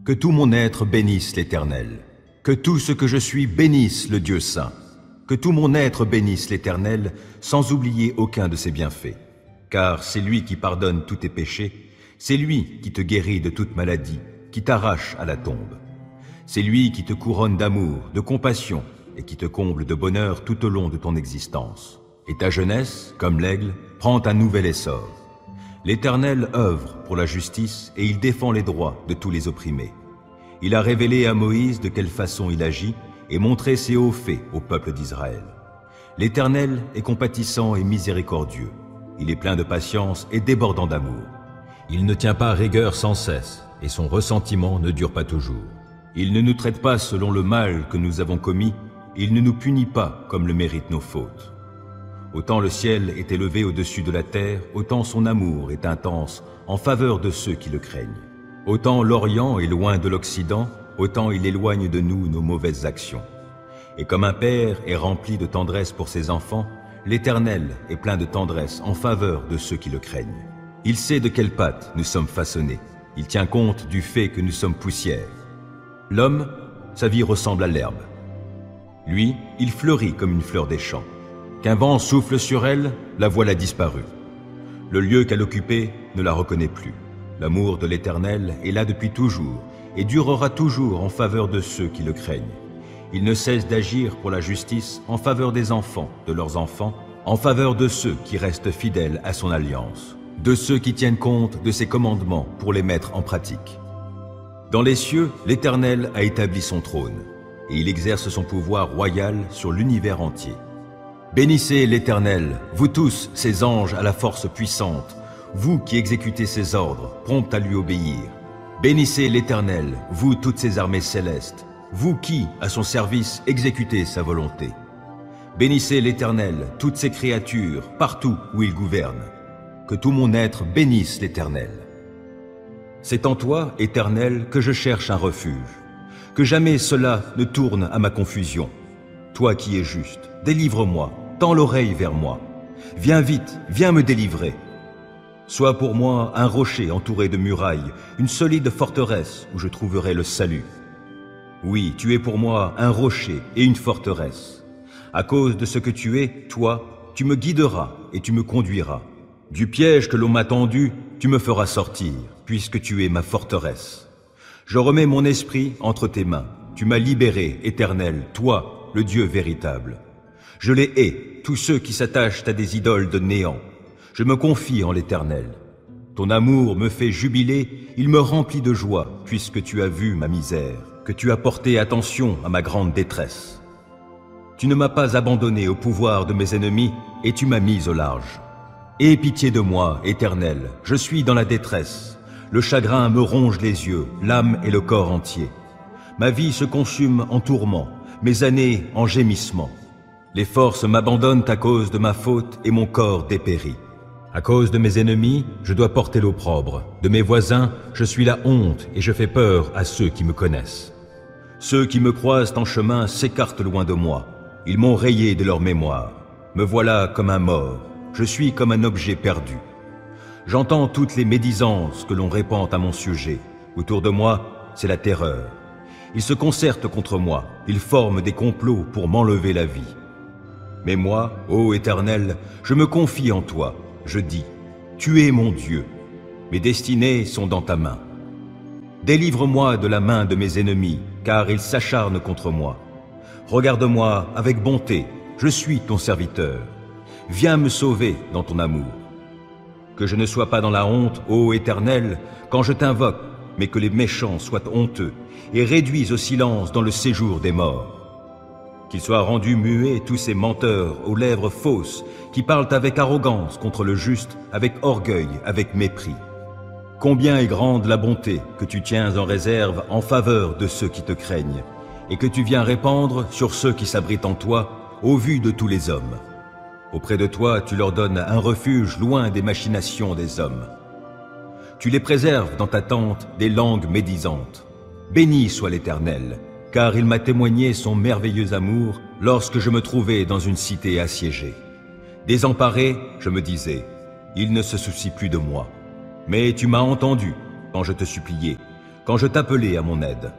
Que tout mon être bénisse l'Éternel. Que tout ce que je suis bénisse le Dieu saint. Que tout mon être bénisse l'Éternel, sans oublier aucun de ses bienfaits. Car c'est lui qui pardonne tous tes péchés, c'est lui qui te guérit de toute maladie, qui t'arrache à la tombe. C'est lui qui te couronne d'amour, de compassion, et qui te comble de bonheur tout au long de ton existence. Et ta jeunesse, comme l'aigle, prend un nouvel essor. L'Éternel œuvre pour la justice et il défend les droits de tous les opprimés. Il a révélé à Moïse de quelle façon il agit et montré ses hauts faits au peuple d'Israël. L'Éternel est compatissant et miséricordieux. Il est plein de patience et débordant d'amour. Il ne tient pas rigueur sans cesse et son ressentiment ne dure pas toujours. Il ne nous traite pas selon le mal que nous avons commis, il ne nous punit pas comme le méritent nos fautes. Autant le ciel est élevé au-dessus de la terre, autant son amour est intense en faveur de ceux qui le craignent. Autant l'Orient est loin de l'Occident, autant il éloigne de nous nos mauvaises actions. Et comme un père est rempli de tendresse pour ses enfants, l'Éternel est plein de tendresse en faveur de ceux qui le craignent. Il sait de quelle pâte nous sommes façonnés. Il tient compte du fait que nous sommes poussière. L'homme, sa vie ressemble à l'herbe. Lui, il fleurit comme une fleur des champs. Qu'un vent souffle sur elle, la voilà disparue. Le lieu qu'elle occupait ne la reconnaît plus. L'amour de l'Éternel est là depuis toujours et durera toujours en faveur de ceux qui le craignent. Il ne cesse d'agir pour la justice en faveur des enfants, de leurs enfants, en faveur de ceux qui restent fidèles à son alliance, de ceux qui tiennent compte de ses commandements pour les mettre en pratique. Dans les cieux, l'Éternel a établi son trône et il exerce son pouvoir royal sur l'univers entier. Bénissez l'Éternel, vous tous, ses anges à la force puissante, vous qui exécutez ses ordres, promptes à lui obéir. Bénissez l'Éternel, vous toutes ses armées célestes, vous qui, à son service, exécutez sa volonté. Bénissez l'Éternel, toutes ses créatures, partout où il gouverne. Que tout mon être bénisse l'Éternel. C'est en toi, Éternel, que je cherche un refuge. Que jamais cela ne tourne à ma confusion. Toi qui es juste, délivre-moi. Tends l'oreille vers moi. Viens vite, viens me délivrer. Sois pour moi un rocher entouré de murailles, une solide forteresse où je trouverai le salut. Oui, tu es pour moi un rocher et une forteresse. À cause de ce que tu es, toi, tu me guideras et tu me conduiras. Du piège que l'on m'a tendu, tu me feras sortir, puisque tu es ma forteresse. Je remets mon esprit entre tes mains. Tu m'as libéré, Éternel, toi, le Dieu véritable. Je les hais, tous ceux qui s'attachent à des idoles de néant. Je me confie en l'Éternel. Ton amour me fait jubiler, il me remplit de joie, puisque tu as vu ma misère, que tu as porté attention à ma grande détresse. Tu ne m'as pas abandonné au pouvoir de mes ennemis, et tu m'as mis au large. Aie pitié de moi, Éternel, je suis dans la détresse. Le chagrin me ronge les yeux, l'âme et le corps entier. Ma vie se consume en tourments, mes années en gémissements. Les forces m'abandonnent à cause de ma faute et mon corps dépérit. À cause de mes ennemis, je dois porter l'opprobre. De mes voisins, je suis la honte et je fais peur à ceux qui me connaissent. Ceux qui me croisent en chemin s'écartent loin de moi. Ils m'ont rayé de leur mémoire. Me voilà comme un mort. Je suis comme un objet perdu. J'entends toutes les médisances que l'on répand à mon sujet. Autour de moi, c'est la terreur. Ils se concertent contre moi. Ils forment des complots pour m'enlever la vie. Mais moi, ô Éternel, je me confie en toi. Je dis, tu es mon Dieu. Mes destinées sont dans ta main. Délivre-moi de la main de mes ennemis, car ils s'acharnent contre moi. Regarde-moi avec bonté, je suis ton serviteur. Viens me sauver dans ton amour. Que je ne sois pas dans la honte, ô Éternel, quand je t'invoque, mais que les méchants soient honteux et réduits au silence dans le séjour des morts. Qu'ils soient rendus muets tous ces menteurs aux lèvres fausses qui parlent avec arrogance contre le juste, avec orgueil, avec mépris. Combien est grande la bonté que tu tiens en réserve en faveur de ceux qui te craignent et que tu viens répandre sur ceux qui s'abritent en toi au vu de tous les hommes. Auprès de toi, tu leur donnes un refuge loin des machinations des hommes. Tu les préserves dans ta tente des langues médisantes. Béni soit l'Éternel, car il m'a témoigné son merveilleux amour lorsque je me trouvais dans une cité assiégée. Désemparé, je me disais, il ne se soucie plus de moi. Mais tu m'as entendu quand je te suppliais. quand je t'appelais à mon aide.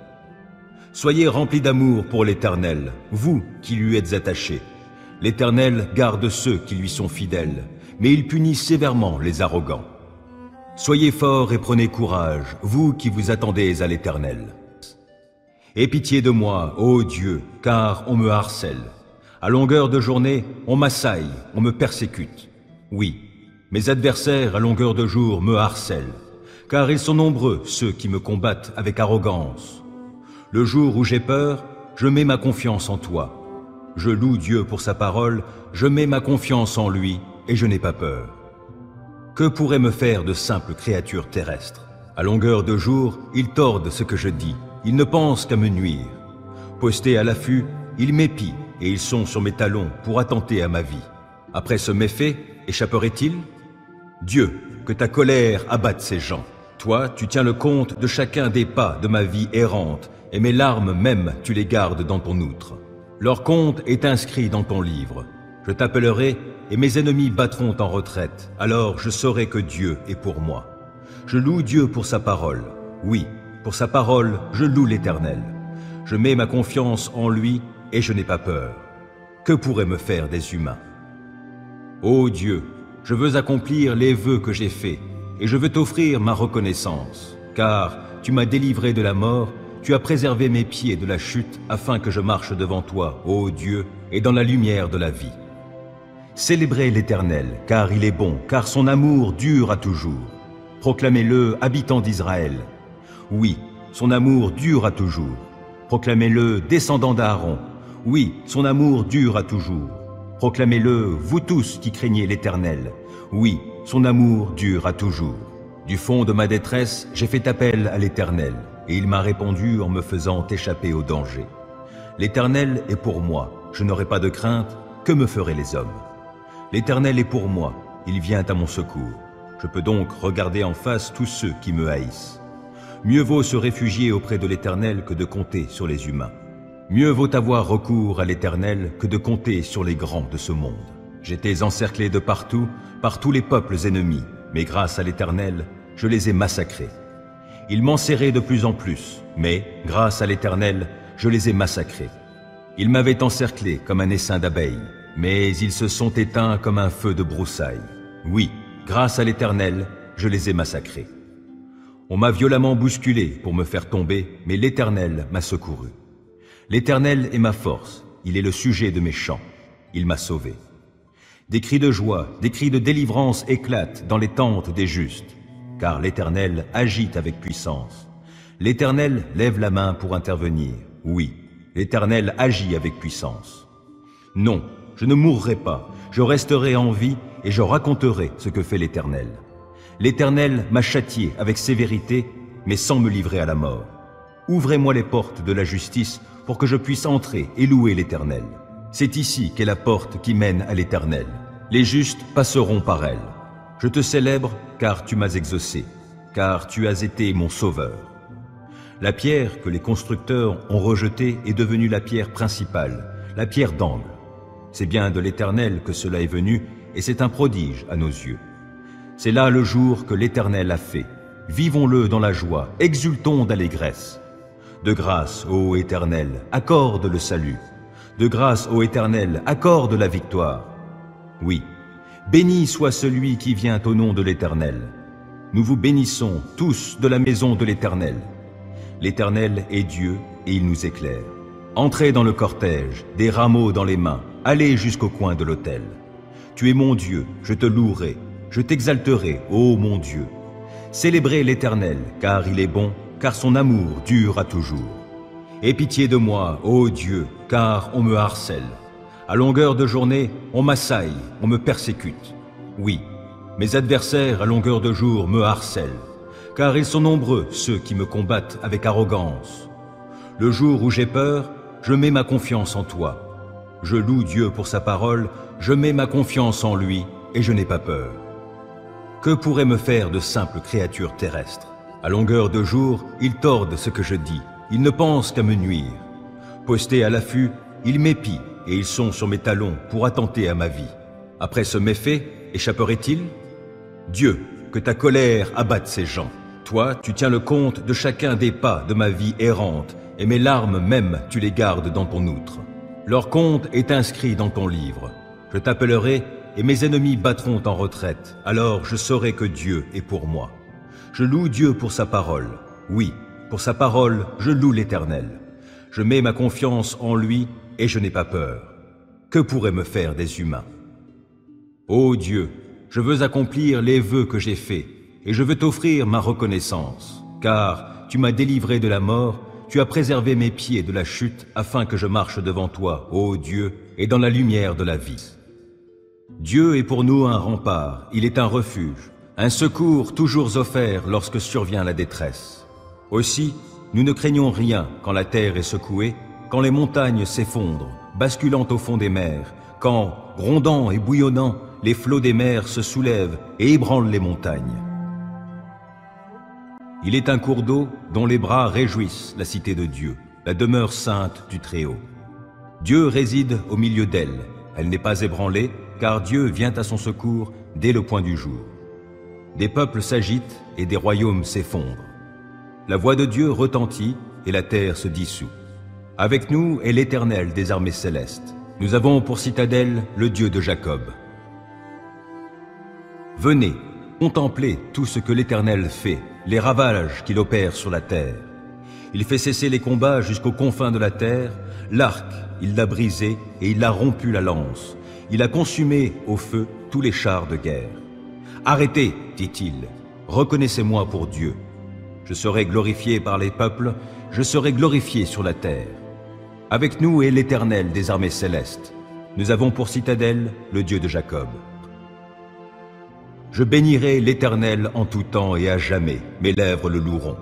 Soyez remplis d'amour pour l'Éternel, vous qui lui êtes attachés. L'Éternel garde ceux qui lui sont fidèles, mais il punit sévèrement les arrogants. Soyez forts et prenez courage, vous qui vous attendez à l'Éternel. Aie pitié de moi, ô Dieu, car on me harcèle. À longueur de journée, on m'assaille, on me persécute. Oui, mes adversaires à longueur de jour me harcèlent, car ils sont nombreux ceux qui me combattent avec arrogance. Le jour où j'ai peur, je mets ma confiance en toi. Je loue Dieu pour sa parole, je mets ma confiance en lui et je n'ai pas peur. Que pourraient me faire de simples créatures terrestres? À longueur de jour, ils tordent ce que je dis, ils ne pensent qu'à me nuire. Postés à l'affût, ils m'épient et ils sont sur mes talons pour attenter à ma vie. Après ce méfait, échapperait-il? Dieu, que ta colère abatte ces gens. Toi, tu tiens le compte de chacun des pas de ma vie errante, et mes larmes même, tu les gardes dans ton outre. Leur compte est inscrit dans ton livre. Je t'appellerai, et mes ennemis battront en retraite. Alors je saurai que Dieu est pour moi. Je loue Dieu pour sa parole. Oui, pour sa parole, je loue l'Éternel. Je mets ma confiance en lui, et je n'ai pas peur. Que pourraient me faire des humains? Ô Dieu, je veux accomplir les vœux que j'ai faits, et je veux t'offrir ma reconnaissance, car tu m'as délivré de la mort, tu as préservé mes pieds de la chute, afin que je marche devant toi, ô Dieu, et dans la lumière de la vie. Célébrez l'Éternel, car il est bon, car son amour dure à toujours. Proclamez-le, habitants d'Israël. Oui, son amour dure à toujours. Proclamez-le, descendants d'Aaron. Oui, son amour dure à toujours. Proclamez-le, vous tous qui craignez l'Éternel. Oui, son amour dure à toujours. Du fond de ma détresse, j'ai fait appel à l'Éternel, et il m'a répondu en me faisant échapper au danger. L'Éternel est pour moi, je n'aurai pas de crainte, que me feraient les hommes? L'Éternel est pour moi, il vient à mon secours. Je peux donc regarder en face tous ceux qui me haïssent. Mieux vaut se réfugier auprès de l'Éternel que de compter sur les humains. Mieux vaut avoir recours à l'Éternel que de compter sur les grands de ce monde. J'étais encerclé de partout, par tous les peuples ennemis, mais grâce à l'Éternel, je les ai massacrés. Ils m'enserraient de plus en plus, mais, grâce à l'Éternel, je les ai massacrés. Ils m'avaient encerclé comme un essaim d'abeilles, mais ils se sont éteints comme un feu de broussailles. Oui, grâce à l'Éternel, je les ai massacrés. On m'a violemment bousculé pour me faire tomber, mais l'Éternel m'a secouru. L'Éternel est ma force, il est le sujet de mes chants, il m'a sauvé. Des cris de joie, des cris de délivrance éclatent dans les tentes des justes, car l'Éternel agit avec puissance. L'Éternel lève la main pour intervenir. Oui, l'Éternel agit avec puissance. Non, je ne mourrai pas, je resterai en vie et je raconterai ce que fait l'Éternel. L'Éternel m'a châtié avec sévérité, mais sans me livrer à la mort. Ouvrez-moi les portes de la justice pour que je puisse entrer et louer l'Éternel. C'est ici qu'est la porte qui mène à l'Éternel. Les justes passeront par elle. Je te célèbre car tu m'as exaucé, car tu as été mon sauveur. La pierre que les constructeurs ont rejetée est devenue la pierre principale, la pierre d'angle. C'est bien de l'Éternel que cela est venu, et c'est un prodige à nos yeux. C'est là le jour que l'Éternel a fait. Vivons-le dans la joie, exultons d'allégresse. De grâce, ô Éternel, accorde le salut. De grâce, ô Éternel, accorde la victoire. Oui, béni soit celui qui vient au nom de l'Éternel. Nous vous bénissons tous de la maison de l'Éternel. L'Éternel est Dieu et il nous éclaire. Entrez dans le cortège, des rameaux dans les mains, allez jusqu'au coin de l'autel. Tu es mon Dieu, je te louerai, je t'exalterai, ô mon Dieu. Célébrez l'Éternel, car il est bon, car son amour dure à toujours. Aie pitié de moi, ô Dieu, car on me harcèle. À longueur de journée, on m'assaille, on me persécute. Oui, mes adversaires à longueur de jour me harcèlent, car ils sont nombreux ceux qui me combattent avec arrogance. Le jour où j'ai peur, je mets ma confiance en toi. Je loue Dieu pour sa parole, je mets ma confiance en lui et je n'ai pas peur. Que pourraient me faire de simples créatures terrestres? À longueur de jour, ils tordent ce que je dis, ils ne pensent qu'à me nuire. Postés à l'affût, ils m'épient et ils sont sur mes talons pour attenter à ma vie. Après ce méfait, échapperait-il? Dieu, que ta colère abatte ces gens. Toi, tu tiens le compte de chacun des pas de ma vie errante, et mes larmes même tu les gardes dans ton outre. Leur compte est inscrit dans ton livre. Je t'appellerai, et mes ennemis battront en retraite. Alors je saurai que Dieu est pour moi. Je loue Dieu pour sa parole. Oui, pour sa parole, je loue l'Éternel. Je mets ma confiance en lui, et je n'ai pas peur. Que pourraient me faire des humains? Ô Dieu, je veux accomplir les vœux que j'ai faits, et je veux t'offrir ma reconnaissance, car tu m'as délivré de la mort, tu as préservé mes pieds de la chute, afin que je marche devant toi, ô Dieu, et dans la lumière de la vie. Dieu est pour nous un rempart, il est un refuge, un secours toujours offert lorsque survient la détresse. Aussi, nous ne craignons rien quand la terre est secouée, quand les montagnes s'effondrent, basculant au fond des mers, quand, grondant et bouillonnant, les flots des mers se soulèvent et ébranlent les montagnes. Il est un cours d'eau dont les bras réjouissent la cité de Dieu, la demeure sainte du Très-Haut. Dieu réside au milieu d'elle, elle n'est pas ébranlée, car Dieu vient à son secours dès le point du jour. Des peuples s'agitent et des royaumes s'effondrent. La voix de Dieu retentit et la terre se dissout. Avec nous est l'Éternel des armées célestes. Nous avons pour citadelle le Dieu de Jacob. Venez, contemplez tout ce que l'Éternel fait, les ravages qu'il opère sur la terre. Il fait cesser les combats jusqu'aux confins de la terre. L'arc, il l'a brisé et il a rompu la lance. Il a consumé au feu tous les chars de guerre. Arrêtez, dit-il, reconnaissez-moi pour Dieu. Je serai glorifié par les peuples, je serai glorifié sur la terre. Avec nous est l'Éternel des armées célestes. Nous avons pour citadelle le Dieu de Jacob. Je bénirai l'Éternel en tout temps et à jamais, mes lèvres le loueront.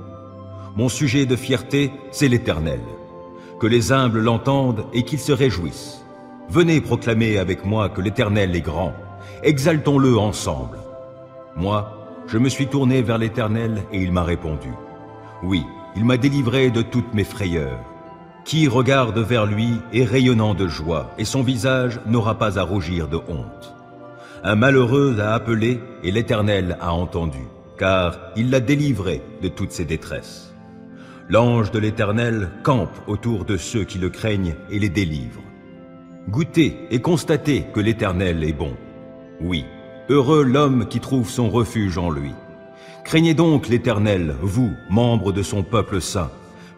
Mon sujet de fierté, c'est l'Éternel. Que les humbles l'entendent et qu'ils se réjouissent. Venez proclamer avec moi que l'Éternel est grand. Exaltons-le ensemble. Moi, je me suis tourné vers l'Éternel et il m'a répondu. Oui, il m'a délivré de toutes mes frayeurs. Qui regarde vers lui est rayonnant de joie, et son visage n'aura pas à rougir de honte. Un malheureux a appelé, et l'Éternel a entendu, car il l'a délivré de toutes ses détresses. L'ange de l'Éternel campe autour de ceux qui le craignent et les délivre. Goûtez et constatez que l'Éternel est bon. Oui, heureux l'homme qui trouve son refuge en lui. Craignez donc l'Éternel, vous, membres de son peuple saint,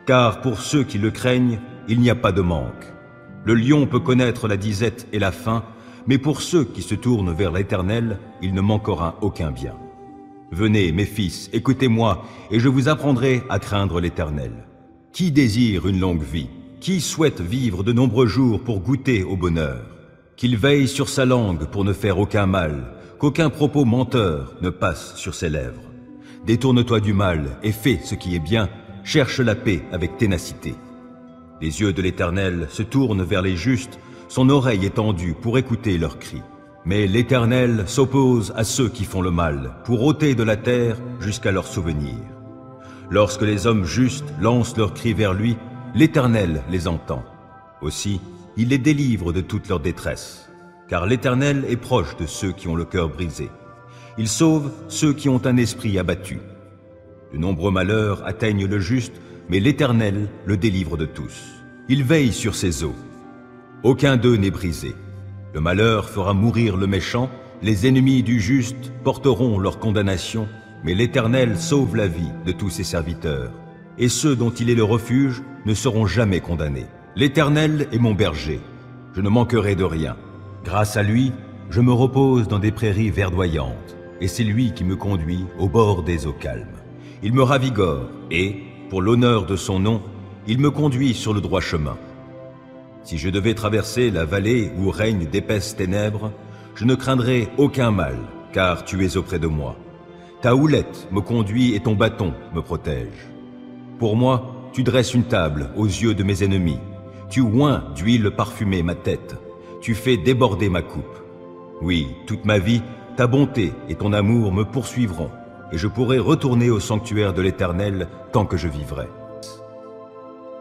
car pour ceux qui le craignent, il n'y a pas de manque. Le lion peut connaître la disette et la faim, mais pour ceux qui se tournent vers l'Éternel, il ne manquera aucun bien. Venez, mes fils, écoutez-moi, et je vous apprendrai à craindre l'Éternel. Qui désire une longue vie? Qui souhaite vivre de nombreux jours pour goûter au bonheur? Qu'il veille sur sa langue pour ne faire aucun mal, qu'aucun propos menteur ne passe sur ses lèvres. Détourne-toi du mal et fais ce qui est bien, cherche la paix avec ténacité. Les yeux de l'Éternel se tournent vers les justes, son oreille est tendue pour écouter leurs cris. Mais l'Éternel s'oppose à ceux qui font le mal, pour ôter de la terre jusqu'à leur souvenir. Lorsque les hommes justes lancent leurs cris vers lui, l'Éternel les entend. Aussi, il les délivre de toute leur détresse, car l'Éternel est proche de ceux qui ont le cœur brisé. Il sauve ceux qui ont un esprit abattu. De nombreux malheurs atteignent le juste, mais l'Éternel le délivre de tous. Il veille sur ses eaux. Aucun d'eux n'est brisé. Le malheur fera mourir le méchant, les ennemis du juste porteront leur condamnation, mais l'Éternel sauve la vie de tous ses serviteurs, et ceux dont il est le refuge ne seront jamais condamnés. L'Éternel est mon berger, je ne manquerai de rien. Grâce à lui, je me repose dans des prairies verdoyantes, et c'est lui qui me conduit au bord des eaux calmes. Il me ravigore et, pour l'honneur de son nom, il me conduit sur le droit chemin. Si je devais traverser la vallée où règnent d'épaisses ténèbres, je ne craindrai aucun mal, car tu es auprès de moi. Ta houlette me conduit et ton bâton me protège. Pour moi, tu dresses une table aux yeux de mes ennemis. Tu oins d'huile parfumée ma tête. Tu fais déborder ma coupe. Oui, toute ma vie, ta bonté et ton amour me poursuivront, et je pourrai retourner au sanctuaire de l'Éternel tant que je vivrai.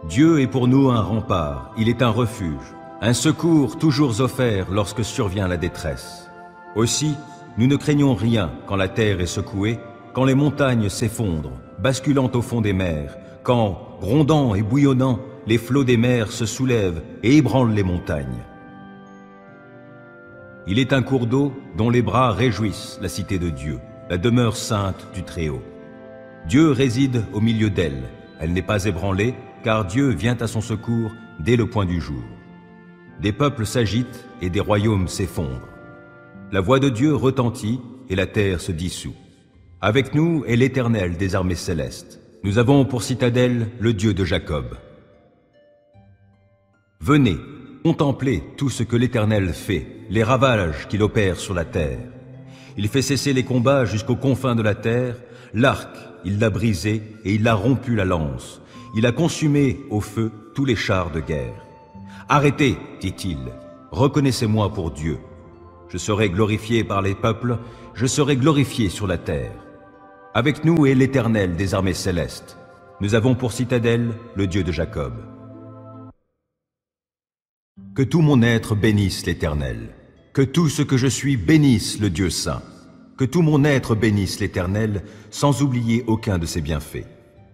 Dieu est pour nous un rempart, il est un refuge, un secours toujours offert lorsque survient la détresse. Aussi, nous ne craignons rien quand la terre est secouée, quand les montagnes s'effondrent, basculant au fond des mers, quand, grondant et bouillonnant, les flots des mers se soulèvent et ébranlent les montagnes. Il est un cours d'eau dont les bras réjouissent la cité de Dieu, la demeure sainte du Très-Haut. Dieu réside au milieu d'elle. Elle n'est pas ébranlée, car Dieu vient à son secours dès le point du jour. Des peuples s'agitent et des royaumes s'effondrent. La voix de Dieu retentit et la terre se dissout. Avec nous est l'Éternel des armées célestes. Nous avons pour citadelle le Dieu de Jacob. Venez, contemplez tout ce que l'Éternel fait, les ravages qu'il opère sur la terre. Il fait cesser les combats jusqu'aux confins de la terre. L'arc, il l'a brisé et il a rompu la lance. Il a consumé au feu tous les chars de guerre. Arrêtez, dit-il, reconnaissez-moi pour Dieu. Je serai glorifié par les peuples, je serai glorifié sur la terre. Avec nous est l'Éternel des armées célestes. Nous avons pour citadelle le Dieu de Jacob. Que tout mon être bénisse l'Éternel. Que tout ce que je suis bénisse le Dieu saint. Que tout mon être bénisse l'Éternel, sans oublier aucun de ses bienfaits.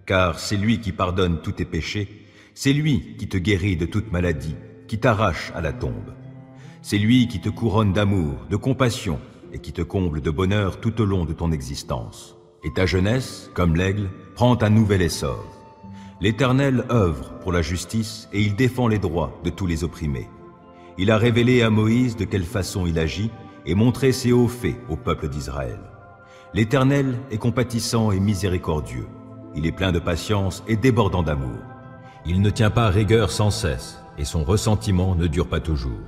Car c'est lui qui pardonne tous tes péchés, c'est lui qui te guérit de toute maladie, qui t'arrache à la tombe. C'est lui qui te couronne d'amour, de compassion, et qui te comble de bonheur tout au long de ton existence. Et ta jeunesse, comme l'aigle, prend un nouvel essor. L'Éternel œuvre pour la justice et il défend les droits de tous les opprimés. Il a révélé à Moïse de quelle façon il agit et montré ses hauts faits au peuple d'Israël. L'Éternel est compatissant et miséricordieux. Il est plein de patience et débordant d'amour. Il ne tient pas rigueur sans cesse et son ressentiment ne dure pas toujours.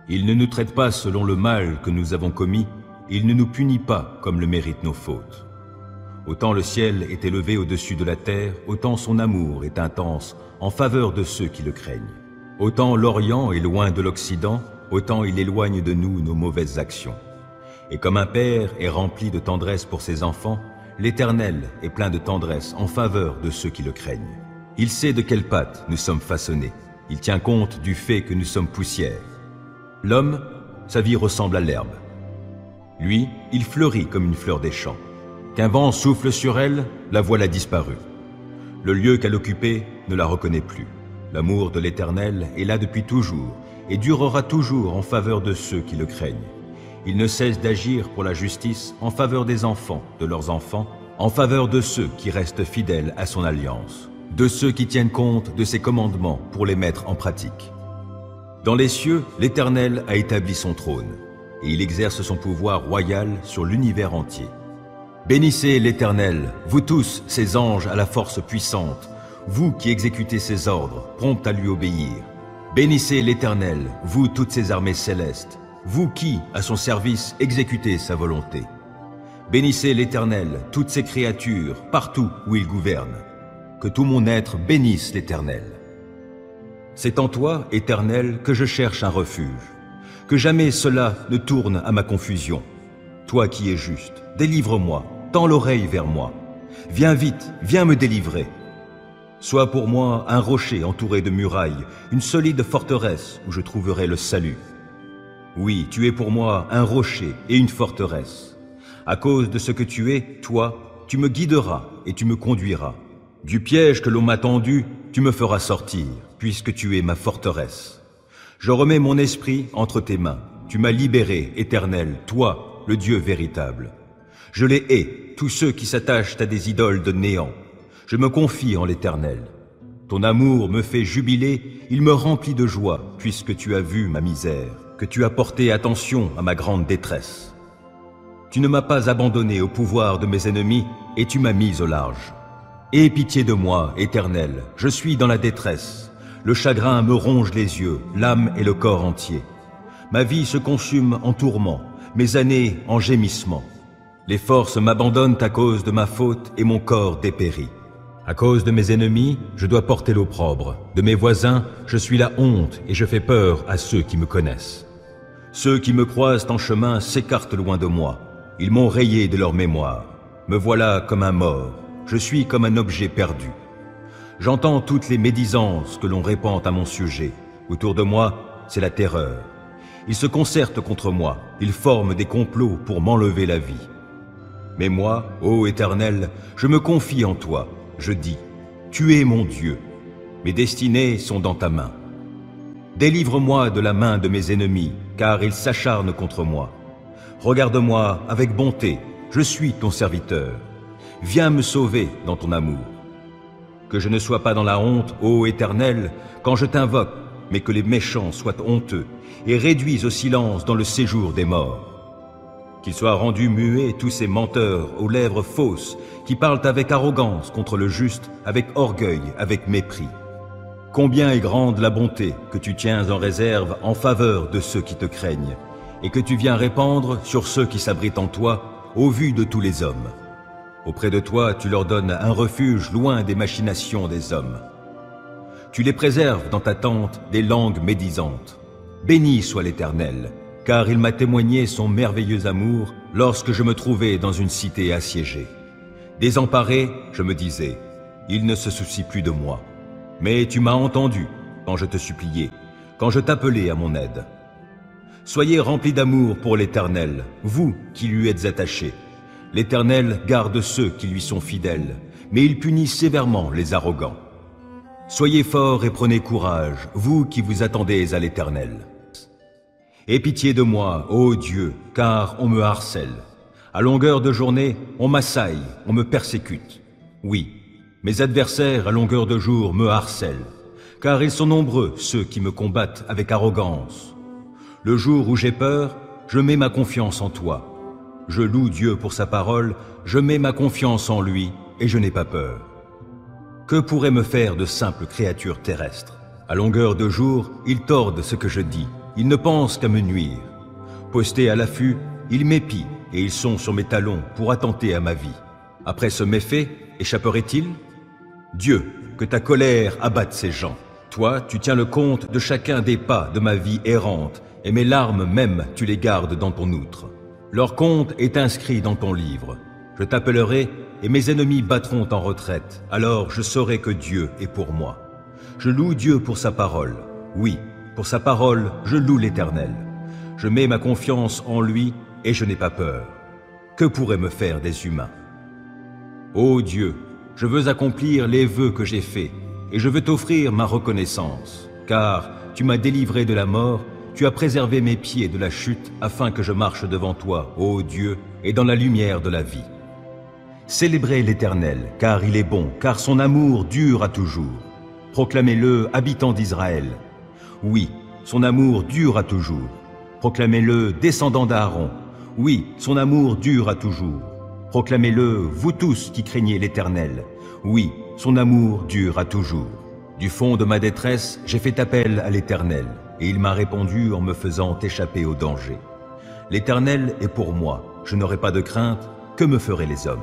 Il ne nous traite pas selon le mal que nous avons commis, il ne nous punit pas comme le méritent nos fautes. Autant le ciel est élevé au-dessus de la terre, autant son amour est intense en faveur de ceux qui le craignent. Autant l'Orient est loin de l'Occident, autant il éloigne de nous nos mauvaises actions. Et comme un père est rempli de tendresse pour ses enfants, l'Éternel est plein de tendresse en faveur de ceux qui le craignent. Il sait de quelle pâte nous sommes façonnés. Il tient compte du fait que nous sommes poussière. L'homme, sa vie ressemble à l'herbe. Lui, il fleurit comme une fleur des champs. Qu'un vent souffle sur elle, la voilà disparue. Le lieu qu'elle occupait ne la reconnaît plus. L'amour de l'Éternel est là depuis toujours et durera toujours en faveur de ceux qui le craignent. Il ne cesse d'agir pour la justice en faveur des enfants, de leurs enfants, en faveur de ceux qui restent fidèles à son alliance, de ceux qui tiennent compte de ses commandements pour les mettre en pratique. Dans les cieux, l'Éternel a établi son trône et il exerce son pouvoir royal sur l'univers entier. Bénissez l'Éternel, vous tous, ses anges à la force puissante, vous qui exécutez ses ordres, prompts à lui obéir. Bénissez l'Éternel, vous toutes ses armées célestes, vous qui, à son service, exécutez sa volonté. Bénissez l'Éternel, toutes ses créatures, partout où il gouverne. Que tout mon être bénisse l'Éternel. C'est en toi, Éternel, que je cherche un refuge. Que jamais cela ne tourne à ma confusion. Toi qui es juste, délivre-moi. Tends l'oreille vers moi. Viens vite, viens me délivrer. Sois pour moi un rocher entouré de murailles, une solide forteresse où je trouverai le salut. Oui, tu es pour moi un rocher et une forteresse. À cause de ce que tu es, toi, tu me guideras et tu me conduiras. Du piège que l'on m'a tendu, tu me feras sortir, puisque tu es ma forteresse. Je remets mon esprit entre tes mains. Tu m'as libéré, Éternel, toi, le Dieu véritable. Je les hais, tous ceux qui s'attachent à des idoles de néant. Je me confie en l'Éternel. Ton amour me fait jubiler, il me remplit de joie, puisque tu as vu ma misère, que tu as porté attention à ma grande détresse. Tu ne m'as pas abandonné au pouvoir de mes ennemis, et tu m'as mis au large. Aie pitié de moi, Éternel, je suis dans la détresse. Le chagrin me ronge les yeux, l'âme et le corps entier. Ma vie se consume en tourments, mes années en gémissements. Les forces m'abandonnent à cause de ma faute et mon corps dépérit. À cause de mes ennemis, je dois porter l'opprobre. De mes voisins, je suis la honte et je fais peur à ceux qui me connaissent. Ceux qui me croisent en chemin s'écartent loin de moi. Ils m'ont rayé de leur mémoire. Me voilà comme un mort. Je suis comme un objet perdu. J'entends toutes les médisances que l'on répand à mon sujet. Autour de moi, c'est la terreur. Ils se concertent contre moi. Ils forment des complots pour m'enlever la vie. Mais moi, ô Éternel, je me confie en toi. Je dis, tu es mon Dieu. Mes destinées sont dans ta main. Délivre-moi de la main de mes ennemis, car ils s'acharnent contre moi. Regarde-moi avec bonté, je suis ton serviteur. Viens me sauver dans ton amour. Que je ne sois pas dans la honte, ô Éternel, quand je t'invoque, mais que les méchants soient honteux et réduits au silence dans le séjour des morts. Qu'ils soient rendus muets tous ces menteurs aux lèvres fausses qui parlent avec arrogance contre le juste, avec orgueil, avec mépris. Combien est grande la bonté que tu tiens en réserve en faveur de ceux qui te craignent et que tu viens répandre sur ceux qui s'abritent en toi au vu de tous les hommes. Auprès de toi, tu leur donnes un refuge loin des machinations des hommes. Tu les préserves dans ta tente des langues médisantes. Béni soit l'Éternel, car il m'a témoigné son merveilleux amour lorsque je me trouvais dans une cité assiégée. Désemparé, je me disais, il ne se soucie plus de moi. Mais tu m'as entendu quand je te suppliais, quand je t'appelais à mon aide. Soyez remplis d'amour pour l'Éternel, vous qui lui êtes attachés. L'Éternel garde ceux qui lui sont fidèles, mais il punit sévèrement les arrogants. Soyez forts et prenez courage, vous qui vous attendez à l'Éternel. Aie pitié de moi, ô Dieu, car on me harcèle. À longueur de journée, on m'assaille, on me persécute. Oui, mes adversaires à longueur de jour me harcèlent, car ils sont nombreux ceux qui me combattent avec arrogance. Le jour où j'ai peur, je mets ma confiance en toi. Je loue Dieu pour sa parole, je mets ma confiance en lui et je n'ai pas peur. Que pourraient me faire de simples créatures terrestres? À longueur de jour, ils tordent ce que je dis. Ils ne pensent qu'à me nuire. Postés à l'affût, ils m'épient et ils sont sur mes talons pour attenter à ma vie. Après ce méfait, échapperait-il? Dieu, que ta colère abatte ces gens. Toi, tu tiens le compte de chacun des pas de ma vie errante, et mes larmes même, tu les gardes dans ton outre. Leur compte est inscrit dans ton livre. Je t'appellerai, et mes ennemis battront en retraite. Alors je saurai que Dieu est pour moi. Je loue Dieu pour sa parole. Oui, pour sa parole, je loue l'Éternel. Je mets ma confiance en lui et je n'ai pas peur. Que pourraient me faire des humains? Ô Dieu, je veux accomplir les vœux que j'ai faits et je veux t'offrir ma reconnaissance, car tu m'as délivré de la mort, tu as préservé mes pieds de la chute afin que je marche devant toi, ô Dieu, et dans la lumière de la vie. Célébrez l'Éternel, car il est bon, car son amour dure à toujours. Proclamez-le, habitants d'Israël. Oui, son amour dure à toujours. Proclamez-le, descendants d'Aaron. Oui, son amour dure à toujours. Proclamez-le, vous tous qui craignez l'Éternel. Oui, son amour dure à toujours. Du fond de ma détresse, j'ai fait appel à l'Éternel, et il m'a répondu en me faisant échapper au danger. L'Éternel est pour moi, je n'aurai pas de crainte, que me feraient les hommes?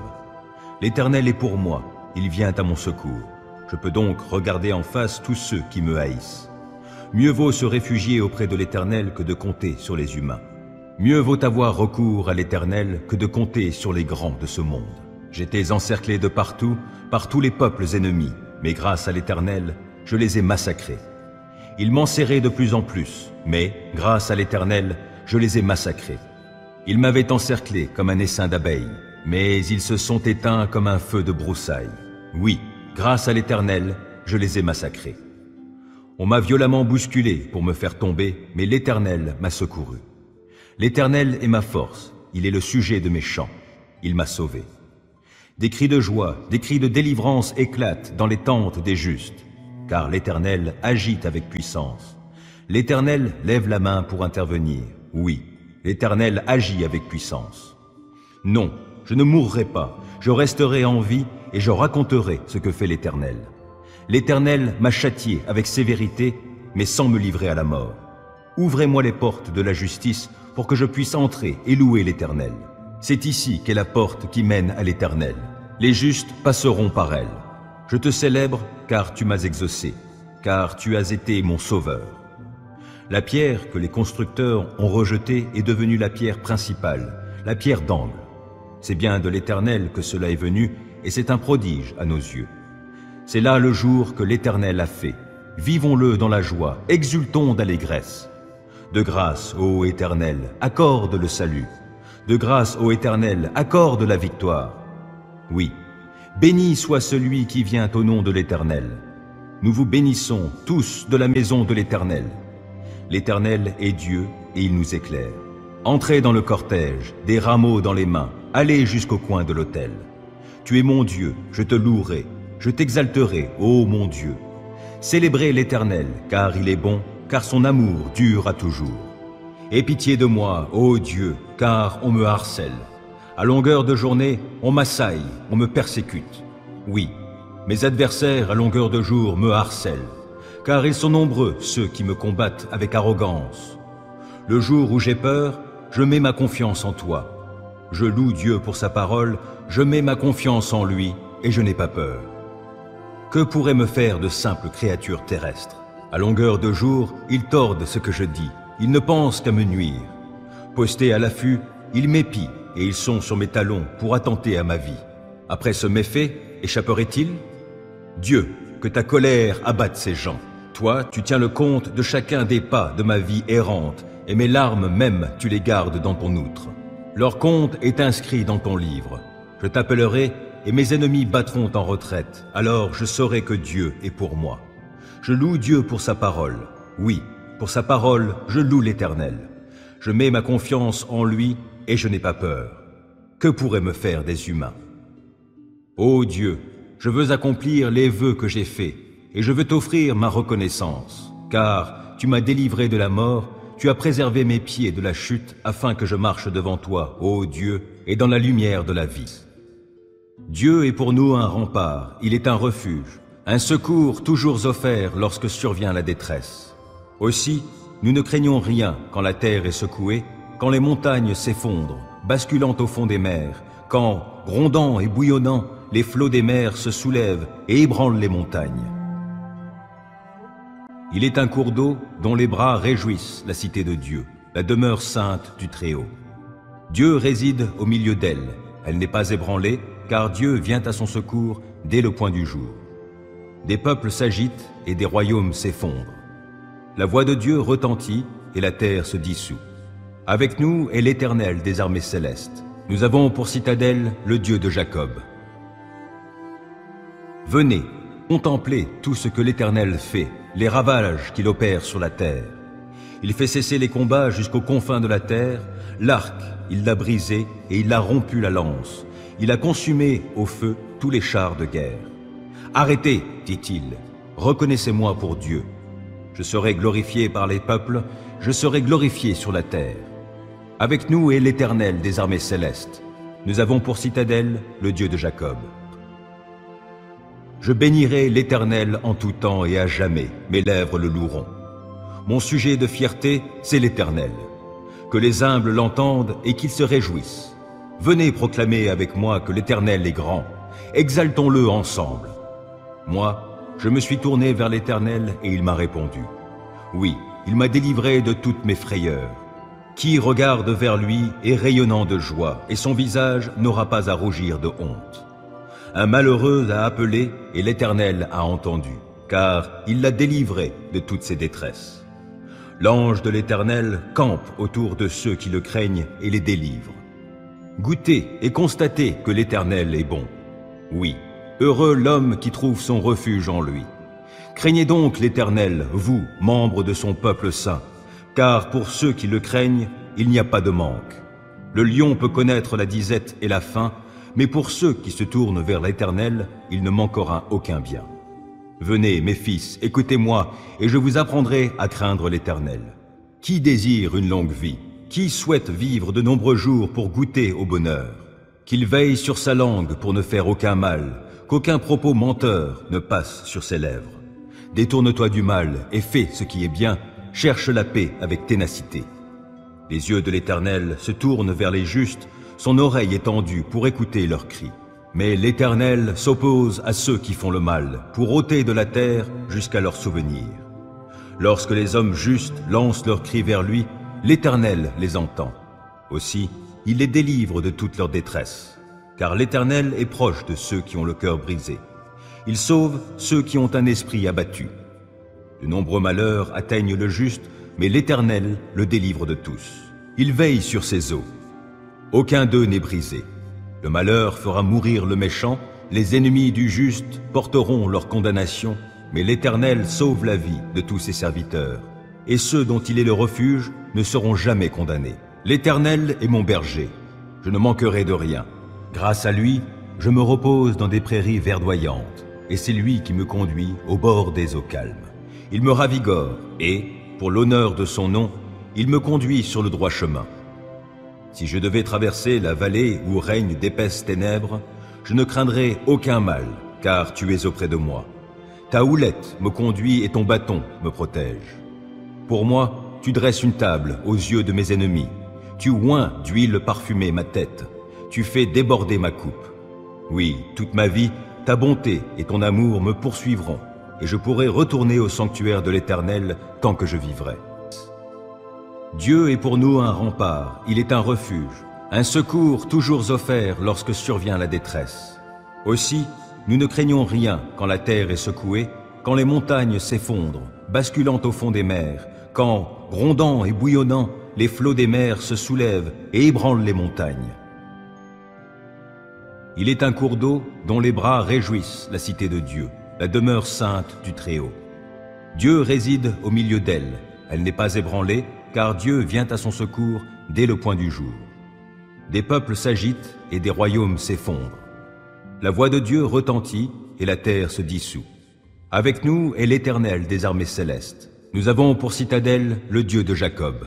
L'Éternel est pour moi, il vient à mon secours. Je peux donc regarder en face tous ceux qui me haïssent. Mieux vaut se réfugier auprès de l'Éternel que de compter sur les humains. Mieux vaut avoir recours à l'Éternel que de compter sur les grands de ce monde. J'étais encerclé de partout, par tous les peuples ennemis, mais grâce à l'Éternel, je les ai massacrés. Ils m'enserraient de plus en plus, mais, grâce à l'Éternel, je les ai massacrés. Ils m'avaient encerclé comme un essaim d'abeilles, mais ils se sont éteints comme un feu de broussailles. Oui, grâce à l'Éternel, je les ai massacrés. On m'a violemment bousculé pour me faire tomber, mais l'Éternel m'a secouru. L'Éternel est ma force, il est le sujet de mes chants, il m'a sauvé. Des cris de joie, des cris de délivrance éclatent dans les tentes des justes, car l'Éternel agit avec puissance. L'Éternel lève la main pour intervenir, oui, l'Éternel agit avec puissance. Non, je ne mourrai pas, je resterai en vie et je raconterai ce que fait l'Éternel. L'Éternel m'a châtié avec sévérité, mais sans me livrer à la mort. Ouvrez-moi les portes de la justice pour que je puisse entrer et louer l'Éternel. C'est ici qu'est la porte qui mène à l'Éternel. Les justes passeront par elle. Je te célèbre car tu m'as exaucé, car tu as été mon sauveur. La pierre que les constructeurs ont rejetée est devenue la pierre principale, la pierre d'angle. C'est bien de l'Éternel que cela est venu, et c'est un prodige à nos yeux. C'est là le jour que l'Éternel a fait. Vivons-le dans la joie, exultons d'allégresse. De grâce, ô Éternel, accorde le salut. De grâce, ô Éternel, accorde la victoire. Oui, béni soit celui qui vient au nom de l'Éternel. Nous vous bénissons tous de la maison de l'Éternel. L'Éternel est Dieu et il nous éclaire. Entrez dans le cortège, des rameaux dans les mains, allez jusqu'au coin de l'autel. Tu es mon Dieu, je te louerai, je t'exalterai, ô mon Dieu. Célébrez l'Éternel, car il est bon, car son amour dure à toujours. Aie pitié de moi, ô Dieu, car on me harcèle. À longueur de journée, on m'assaille, on me persécute. Oui, mes adversaires à longueur de jour me harcèlent, car ils sont nombreux ceux qui me combattent avec arrogance. Le jour où j'ai peur, je mets ma confiance en toi. Je loue Dieu pour sa parole, je mets ma confiance en lui et je n'ai pas peur. Que pourrait me faire de simples créatures terrestres? À longueur de jour, ils tordent ce que je dis, ils ne pensent qu'à me nuire. Postés à l'affût, ils m'épient et ils sont sur mes talons pour attenter à ma vie. Après ce méfait, échapperait-il? Dieu, que ta colère abatte ces gens. Toi, tu tiens le compte de chacun des pas de ma vie errante, et mes larmes même, tu les gardes dans ton outre. Leur compte est inscrit dans ton livre. Je t'appellerai, et mes ennemis battront en retraite. Alors je saurai que Dieu est pour moi. Je loue Dieu pour sa parole. Oui, pour sa parole, je loue l'Éternel. Je mets ma confiance en lui, et je n'ai pas peur. Que pourraient me faire des humains? Ô Dieu, je veux accomplir les vœux que j'ai faits, et je veux t'offrir ma reconnaissance, car tu m'as délivré de la mort, tu as préservé mes pieds de la chute, afin que je marche devant toi, ô Dieu, et dans la lumière de la vie. Dieu est pour nous un rempart, il est un refuge, un secours toujours offert lorsque survient la détresse. Aussi, nous ne craignons rien quand la terre est secouée, quand les montagnes s'effondrent, basculant au fond des mers, quand, grondant et bouillonnant, les flots des mers se soulèvent et ébranlent les montagnes. Il est un cours d'eau dont les bras réjouissent la cité de Dieu, la demeure sainte du Très-Haut. Dieu réside au milieu d'elle, elle n'est pas ébranlée, car Dieu vient à son secours dès le point du jour. Des peuples s'agitent et des royaumes s'effondrent. La voix de Dieu retentit et la terre se dissout. Avec nous est l'Éternel des armées célestes. Nous avons pour citadelle le Dieu de Jacob. Venez, contemplez tout ce que l'Éternel fait, les ravages qu'il opère sur la terre. Il fait cesser les combats jusqu'aux confins de la terre, l'arc, il l'a brisé et il a rompu la lance. Il a consumé au feu tous les chars de guerre. Arrêtez, dit-il, reconnaissez-moi pour Dieu. Je serai glorifié par les peuples, je serai glorifié sur la terre. Avec nous est l'Éternel des armées célestes. Nous avons pour citadelle le Dieu de Jacob. Je bénirai l'Éternel en tout temps et à jamais, mes lèvres le loueront. Mon sujet de fierté, c'est l'Éternel. Que les humbles l'entendent et qu'ils se réjouissent. Venez proclamer avec moi que l'Éternel est grand. Exaltons-le ensemble. Moi, je me suis tourné vers l'Éternel et il m'a répondu. Oui, il m'a délivré de toutes mes frayeurs. Qui regarde vers lui est rayonnant de joie, et son visage n'aura pas à rougir de honte. Un malheureux a appelé, et l'Éternel a entendu, car il l'a délivré de toutes ses détresses. L'ange de l'Éternel campe autour de ceux qui le craignent et les délivre. Goûtez et constatez que l'Éternel est bon. Oui, heureux l'homme qui trouve son refuge en lui. Craignez donc l'Éternel, vous, membres de son peuple saint, car pour ceux qui le craignent, il n'y a pas de manque. Le lion peut connaître la disette et la faim, mais pour ceux qui se tournent vers l'Éternel, il ne manquera aucun bien. Venez, mes fils, écoutez-moi, et je vous apprendrai à craindre l'Éternel. Qui désire une longue vie? Qui souhaite vivre de nombreux jours pour goûter au bonheur? Qu'il veille sur sa langue pour ne faire aucun mal, qu'aucun propos menteur ne passe sur ses lèvres. Détourne-toi du mal et fais ce qui est bien, cherche la paix avec ténacité. Les yeux de l'Éternel se tournent vers les justes, son oreille est tendue pour écouter leurs cris. Mais l'Éternel s'oppose à ceux qui font le mal, pour ôter de la terre jusqu'à leur souvenir. Lorsque les hommes justes lancent leurs cris vers lui, l'Éternel les entend. Aussi, il les délivre de toute leur détresse, car l'Éternel est proche de ceux qui ont le cœur brisé. Il sauve ceux qui ont un esprit abattu. De nombreux malheurs atteignent le juste, mais l'Éternel le délivre de tous. Il veille sur ses eaux. Aucun d'eux n'est brisé. Le malheur fera mourir le méchant, les ennemis du juste porteront leur condamnation, mais l'Éternel sauve la vie de tous ses serviteurs, et ceux dont il est le refuge ne seront jamais condamnés. L'Éternel est mon berger, je ne manquerai de rien. Grâce à lui, je me repose dans des prairies verdoyantes, et c'est lui qui me conduit au bord des eaux calmes. Il me ravigore, et, pour l'honneur de son nom, il me conduit sur le droit chemin. Si je devais traverser la vallée où règnent d'épaisses ténèbres, je ne craindrai aucun mal, car tu es auprès de moi. Ta houlette me conduit et ton bâton me protège. Pour moi, tu dresses une table aux yeux de mes ennemis. Tu oins d'huile parfumée ma tête. Tu fais déborder ma coupe. Oui, toute ma vie, ta bonté et ton amour me poursuivront, et je pourrai retourner au sanctuaire de l'Éternel tant que je vivrai. Dieu est pour nous un rempart, il est un refuge, un secours toujours offert lorsque survient la détresse. Aussi, nous ne craignons rien quand la terre est secouée, quand les montagnes s'effondrent, basculant au fond des mers, quand, grondant et bouillonnant, les flots des mers se soulèvent et ébranlent les montagnes. Il est un cours d'eau dont les bras réjouissent la cité de Dieu, la demeure sainte du Très-Haut. Dieu réside au milieu d'elle, elle n'est pas ébranlée, car Dieu vient à son secours dès le point du jour. Des peuples s'agitent et des royaumes s'effondrent. La voix de Dieu retentit et la terre se dissout. Avec nous est l'Éternel des armées célestes. Nous avons pour citadelle le Dieu de Jacob.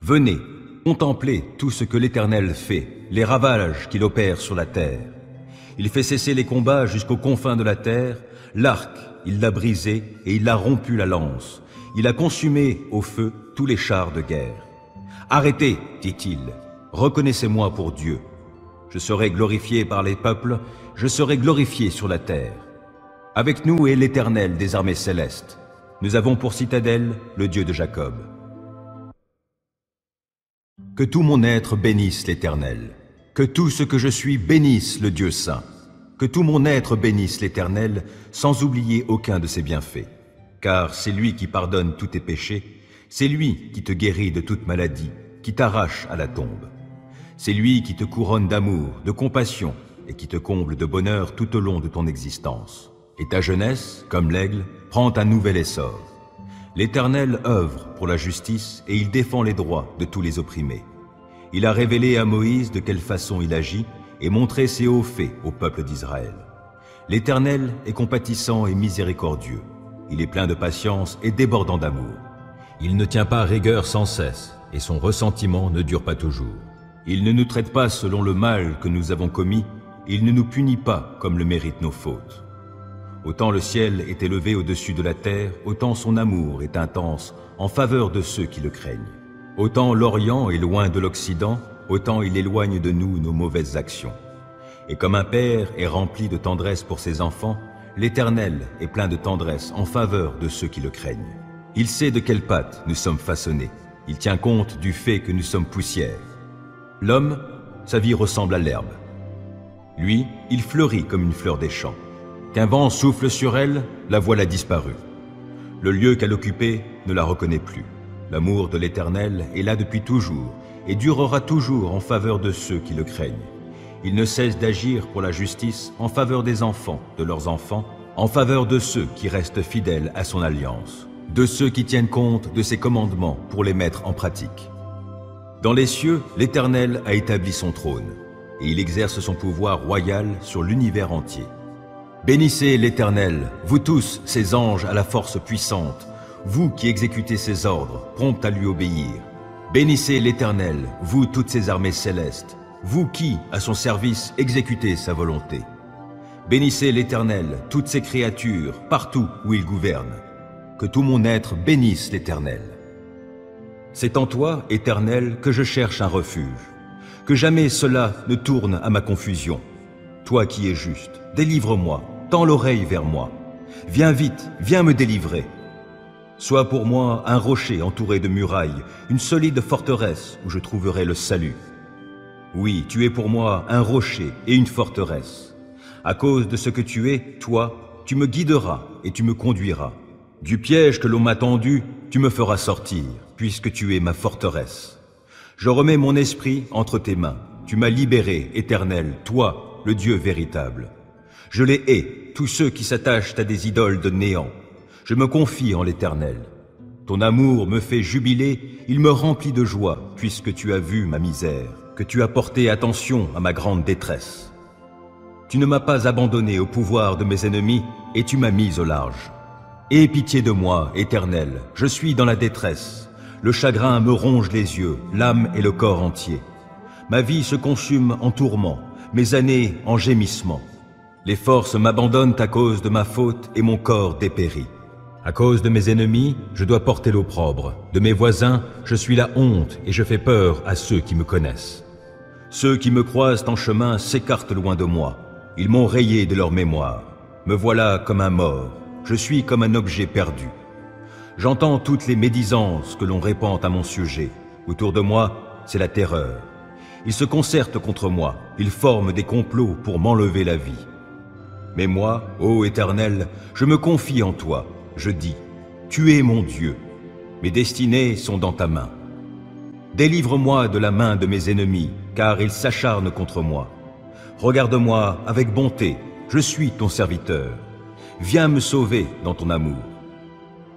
Venez, contemplez tout ce que l'Éternel fait, les ravages qu'il opère sur la terre. Il fait cesser les combats jusqu'aux confins de la terre. L'arc, il l'a brisé et il a rompu la lance. Il a consumé au feu tous les chars de guerre. Arrêtez, dit-il, reconnaissez-moi pour Dieu. Je serai glorifié par les peuples, je serai glorifié sur la terre. Avec nous est l'Éternel des armées célestes. Nous avons pour citadelle le Dieu de Jacob. Que tout mon être bénisse l'Éternel. Que tout ce que je suis bénisse le Dieu saint. Que tout mon être bénisse l'Éternel, sans oublier aucun de ses bienfaits. Car c'est lui qui pardonne tous tes péchés, c'est lui qui te guérit de toute maladie, qui t'arrache à la tombe. C'est lui qui te couronne d'amour, de compassion, et qui te comble de bonheur tout au long de ton existence. Et ta jeunesse, comme l'aigle, prend un nouvel essor. L'Éternel œuvre pour la justice et il défend les droits de tous les opprimés. Il a révélé à Moïse de quelle façon il agit et montré ses hauts faits au peuple d'Israël. L'Éternel est compatissant et miséricordieux. Il est plein de patience et débordant d'amour. Il ne tient pas rigueur sans cesse et son ressentiment ne dure pas toujours. Il ne nous traite pas selon le mal que nous avons commis, il ne nous punit pas comme le méritent nos fautes. Autant le ciel est élevé au-dessus de la terre, autant son amour est intense en faveur de ceux qui le craignent. Autant l'Orient est loin de l'Occident, autant il éloigne de nous nos mauvaises actions. Et comme un père est rempli de tendresse pour ses enfants, l'Éternel est plein de tendresse en faveur de ceux qui le craignent. Il sait de quelle pâte nous sommes façonnés. Il tient compte du fait que nous sommes poussière. L'homme, sa vie ressemble à l'herbe. Lui, il fleurit comme une fleur des champs. Qu'un vent souffle sur elle, la voilà disparue. Le lieu qu'elle occupait ne la reconnaît plus. L'amour de l'Éternel est là depuis toujours et durera toujours en faveur de ceux qui le craignent. Il ne cesse d'agir pour la justice en faveur des enfants, de leurs enfants, en faveur de ceux qui restent fidèles à son alliance, de ceux qui tiennent compte de ses commandements pour les mettre en pratique. Dans les cieux, l'Éternel a établi son trône, et il exerce son pouvoir royal sur l'univers entier. Bénissez l'Éternel, vous tous, ses anges à la force puissante, vous qui exécutez ses ordres, prompts à lui obéir. Bénissez l'Éternel, vous toutes ses armées célestes, vous qui, à son service, exécutez sa volonté. Bénissez l'Éternel, toutes ses créatures, partout où il gouverne. Que tout mon être bénisse l'Éternel. C'est en toi, Éternel, que je cherche un refuge. Que jamais cela ne tourne à ma confusion. Toi qui es juste, délivre-moi, tends l'oreille vers moi. Viens vite, viens me délivrer. Sois pour moi un rocher entouré de murailles, une solide forteresse où je trouverai le salut. Oui, tu es pour moi un rocher et une forteresse. À cause de ce que tu es, toi, tu me guideras et tu me conduiras. Du piège que l'on m'a tendu, tu me feras sortir, puisque tu es ma forteresse. Je remets mon esprit entre tes mains. Tu m'as libéré, Éternel, toi, le Dieu véritable. Je les hais, tous ceux qui s'attachent à des idoles de néant. Je me confie en l'Éternel. Ton amour me fait jubiler, il me remplit de joie, puisque tu as vu ma misère, que tu as porté attention à ma grande détresse. Tu ne m'as pas abandonné au pouvoir de mes ennemis, et tu m'as mis au large. Aie pitié de moi, Éternel, je suis dans la détresse. Le chagrin me ronge les yeux, l'âme et le corps entier. Ma vie se consume en tourments, mes années en gémissements. Les forces m'abandonnent à cause de ma faute et mon corps dépérit. À cause de mes ennemis, je dois porter l'opprobre. De mes voisins, je suis la honte et je fais peur à ceux qui me connaissent. Ceux qui me croisent en chemin s'écartent loin de moi. Ils m'ont rayé de leur mémoire. Me voilà comme un mort. Je suis comme un objet perdu. J'entends toutes les médisances que l'on répand à mon sujet. Autour de moi, c'est la terreur. Ils se concertent contre moi. Ils forment des complots pour m'enlever la vie. Mais moi, ô Éternel, je me confie en toi. Je dis, tu es mon Dieu. Mes destinées sont dans ta main. Délivre-moi de la main de mes ennemis, car ils s'acharnent contre moi. Regarde-moi avec bonté, je suis ton serviteur. Viens me sauver dans ton amour.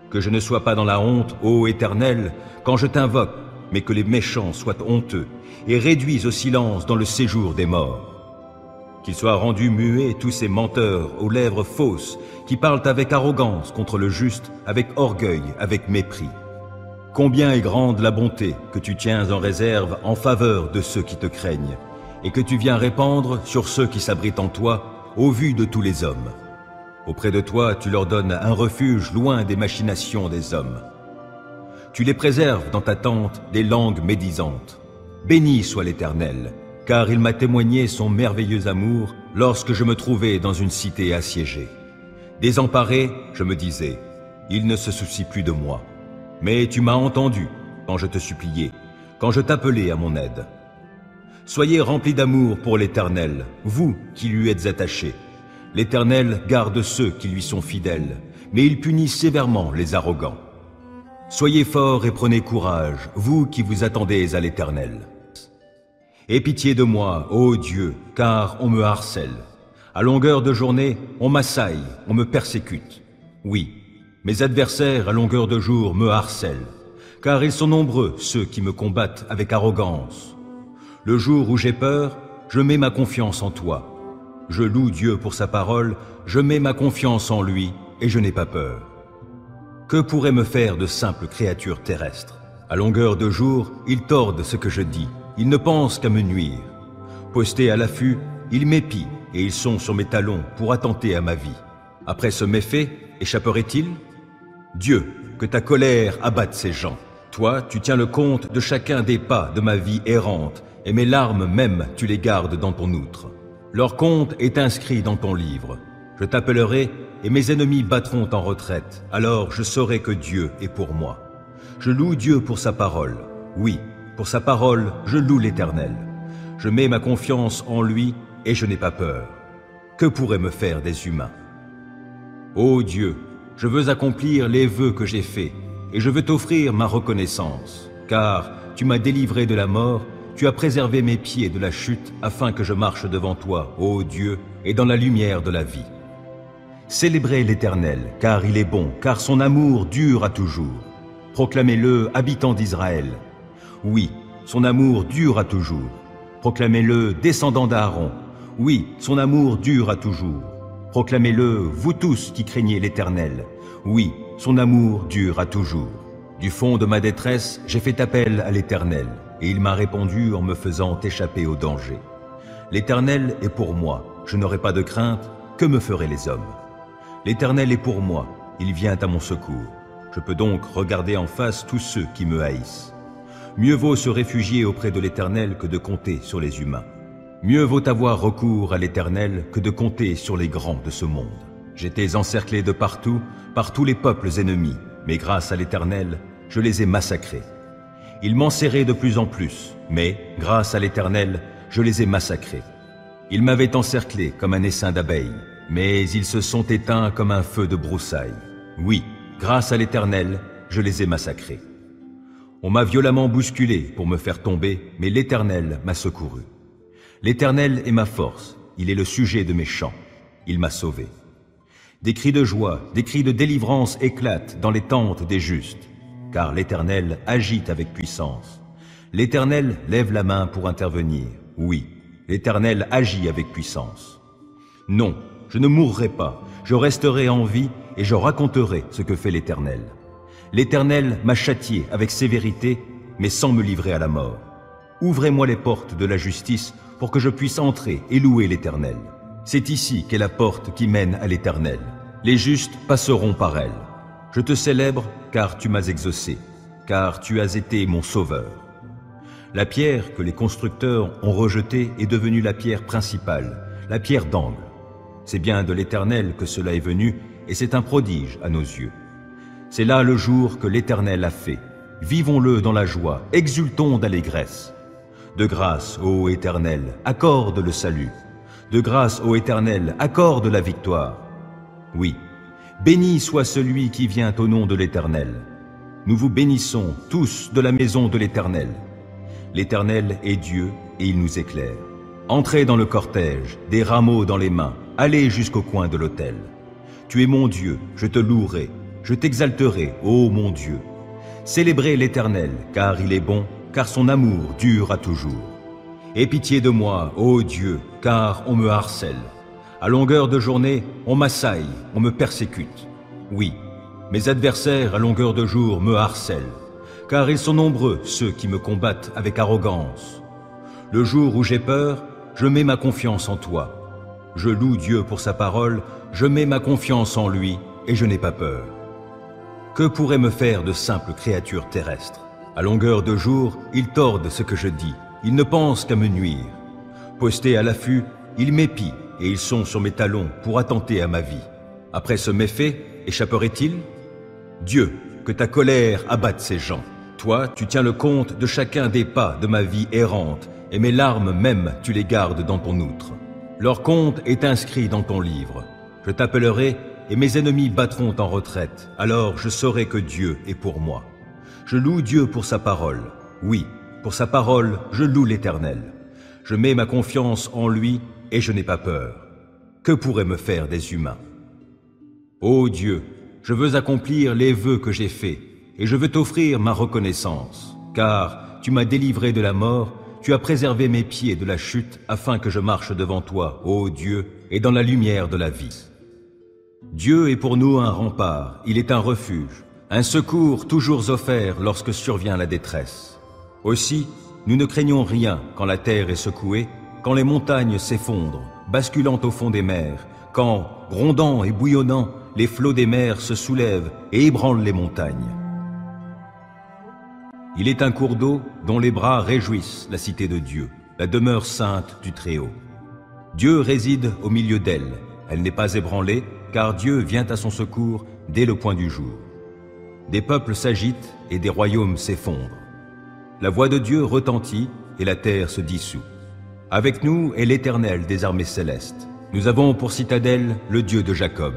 Que je ne sois pas dans la honte, ô Éternel, quand je t'invoque, mais que les méchants soient honteux et réduits au silence dans le séjour des morts. Qu'ils soient rendus muets tous ces menteurs aux lèvres fausses qui parlent avec arrogance contre le juste, avec orgueil, avec mépris. Combien est grande la bonté que tu tiens en réserve en faveur de ceux qui te craignent et que tu viens répandre sur ceux qui s'abritent en toi au vu de tous les hommes. Auprès de toi, tu leur donnes un refuge loin des machinations des hommes. Tu les préserves dans ta tente des langues médisantes. Béni soit l'Éternel, car il m'a témoigné son merveilleux amour lorsque je me trouvais dans une cité assiégée. Désemparé, je me disais, il ne se soucie plus de moi. Mais tu m'as entendu quand je te suppliais, quand je t'appelais à mon aide. Soyez remplis d'amour pour l'Éternel, vous qui lui êtes attachés. L'Éternel garde ceux qui lui sont fidèles, mais il punit sévèrement les arrogants. Soyez forts et prenez courage, vous qui vous attendez à l'Éternel. Aie pitié de moi, ô Dieu, car on me harcèle. À longueur de journée, on m'assaille, on me persécute. Oui, mes adversaires à longueur de jour me harcèlent, car ils sont nombreux ceux qui me combattent avec arrogance. Le jour où j'ai peur, je mets ma confiance en toi. Je loue Dieu pour sa parole, je mets ma confiance en lui et je n'ai pas peur. Que pourrait me faire de simples créatures terrestres? À longueur de jour, ils tordent ce que je dis. Ils ne pensent qu'à me nuire. Postés à l'affût, ils m'épient et ils sont sur mes talons pour attenter à ma vie. Après ce méfait, échapperait-il? Dieu, que ta colère abatte ces gens. Toi, tu tiens le compte de chacun des pas de ma vie errante, et mes larmes même, tu les gardes dans ton outre. Leur compte est inscrit dans ton livre. Je t'appellerai, et mes ennemis battront en retraite. Alors je saurai que Dieu est pour moi. Je loue Dieu pour sa parole. Oui, pour sa parole, je loue l'Éternel. Je mets ma confiance en lui et je n'ai pas peur. Que pourraient me faire des humains? Ô Dieu, je veux accomplir les vœux que j'ai faits et je veux t'offrir ma reconnaissance, car tu m'as délivré de la mort, tu as préservé mes pieds de la chute afin que je marche devant toi, ô Dieu, et dans la lumière de la vie. Célébrez l'Éternel, car il est bon, car son amour dure à toujours. Proclamez-le, habitants d'Israël. Oui, son amour dure à toujours. Proclamez-le, descendants d'Aaron. Oui, son amour dure à toujours. Proclamez-le, vous tous qui craignez l'Éternel. Oui, son amour dure à toujours. Du fond de ma détresse, j'ai fait appel à l'Éternel, et il m'a répondu en me faisant échapper au danger. L'Éternel est pour moi, je n'aurai pas de crainte, que me feraient les hommes? L'Éternel est pour moi, il vient à mon secours. Je peux donc regarder en face tous ceux qui me haïssent. Mieux vaut se réfugier auprès de l'Éternel que de compter sur les humains. Mieux vaut avoir recours à l'Éternel que de compter sur les grands de ce monde. J'étais encerclé de partout, par tous les peuples ennemis, mais grâce à l'Éternel, je les ai massacrés. Ils m'enserraient de plus en plus, mais, grâce à l'Éternel, je les ai massacrés. Ils m'avaient encerclé comme un essaim d'abeilles, mais ils se sont éteints comme un feu de broussailles. Oui, grâce à l'Éternel, je les ai massacrés. On m'a violemment bousculé pour me faire tomber, mais l'Éternel m'a secouru. L'Éternel est ma force, il est le sujet de mes chants, il m'a sauvé. Des cris de joie, des cris de délivrance éclatent dans les tentes des justes, car l'Éternel agit avec puissance. L'Éternel lève la main pour intervenir. Oui, l'Éternel agit avec puissance. Non, je ne mourrai pas, je resterai en vie et je raconterai ce que fait l'Éternel. L'Éternel m'a châtié avec sévérité, mais sans me livrer à la mort. Ouvrez-moi les portes de la justice pour que je puisse entrer et louer l'Éternel. C'est ici qu'est la porte qui mène à l'Éternel. Les justes passeront par elle. Je te célèbre car tu m'as exaucé, car tu as été mon sauveur. La pierre que les constructeurs ont rejetée est devenue la pierre principale, la pierre d'angle. C'est bien de l'Éternel que cela est venu, et c'est un prodige à nos yeux. C'est là le jour que l'Éternel a fait. Vivons-le dans la joie, exultons d'allégresse. De grâce, ô Éternel, accorde le salut. De grâce, ô Éternel, accorde la victoire. Oui, béni soit celui qui vient au nom de l'Éternel. Nous vous bénissons tous de la maison de l'Éternel. L'Éternel est Dieu et il nous éclaire. Entrez dans le cortège, des rameaux dans les mains, allez jusqu'au coin de l'autel. Tu es mon Dieu, je te louerai, je t'exalterai, ô mon Dieu. Célébrez l'Éternel, car il est bon, car son amour dure à toujours. Aie pitié de moi, ô Dieu, car on me harcèle. À longueur de journée, on m'assaille, on me persécute. Oui, mes adversaires à longueur de jour me harcèlent, car ils sont nombreux ceux qui me combattent avec arrogance. Le jour où j'ai peur, je mets ma confiance en toi. Je loue Dieu pour sa parole, je mets ma confiance en lui et je n'ai pas peur. Que pourrait me faire de simples créatures terrestres? À longueur de jour, ils tordent ce que je dis, ils ne pensent qu'à me nuire. Postés à l'affût, ils m'épient et ils sont sur mes talons pour attenter à ma vie. Après ce méfait, échapperait-il? Dieu, que ta colère abatte ces gens. Toi, tu tiens le compte de chacun des pas de ma vie errante, et mes larmes même, tu les gardes dans ton outre. Leur compte est inscrit dans ton livre. Je t'appellerai, et mes ennemis battront en retraite. Alors je saurai que Dieu est pour moi. Je loue Dieu pour sa parole. Oui, pour sa parole, je loue l'Éternel. Je mets ma confiance en lui, et je n'ai pas peur. Que pourraient me faire des humains? Ô Dieu, je veux accomplir les vœux que j'ai faits, et je veux t'offrir ma reconnaissance, car tu m'as délivré de la mort, tu as préservé mes pieds de la chute, afin que je marche devant toi, ô Dieu, et dans la lumière de la vie. Dieu est pour nous un rempart, il est un refuge, un secours toujours offert lorsque survient la détresse. Aussi, nous ne craignons rien quand la terre est secouée, quand les montagnes s'effondrent, basculant au fond des mers, quand, grondant et bouillonnant, les flots des mers se soulèvent et ébranlent les montagnes. Il est un cours d'eau dont les bras réjouissent la cité de Dieu, la demeure sainte du Très-Haut. Dieu réside au milieu d'elle, elle n'est pas ébranlée, car Dieu vient à son secours dès le point du jour. Des peuples s'agitent et des royaumes s'effondrent. La voix de Dieu retentit et la terre se dissout. Avec nous est l'Éternel des armées célestes. Nous avons pour citadelle le Dieu de Jacob.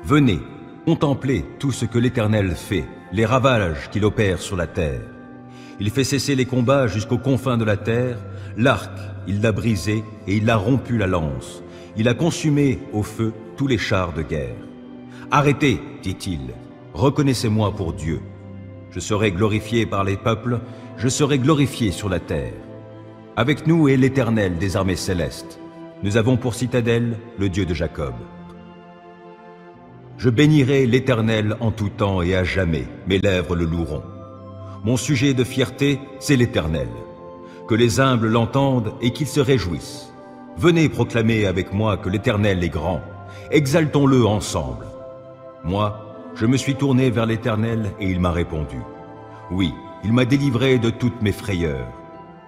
Venez, contemplez tout ce que l'Éternel fait, les ravages qu'il opère sur la terre. Il fait cesser les combats jusqu'aux confins de la terre, l'arc, il l'a brisé et il a rompu la lance. Il a consumé au feu tous les chars de guerre. Arrêtez, dit-il, reconnaissez-moi pour Dieu. Je serai glorifié par les peuples, je serai glorifié sur la terre. Avec nous est l'Éternel des armées célestes. Nous avons pour citadelle le Dieu de Jacob. Je bénirai l'Éternel en tout temps et à jamais, mes lèvres le loueront. Mon sujet de fierté, c'est l'Éternel. Que les humbles l'entendent et qu'ils se réjouissent. Venez proclamer avec moi que l'Éternel est grand. Exaltons-le ensemble. Moi, je me suis tourné vers l'Éternel et il m'a répondu. Oui, il m'a délivré de toutes mes frayeurs.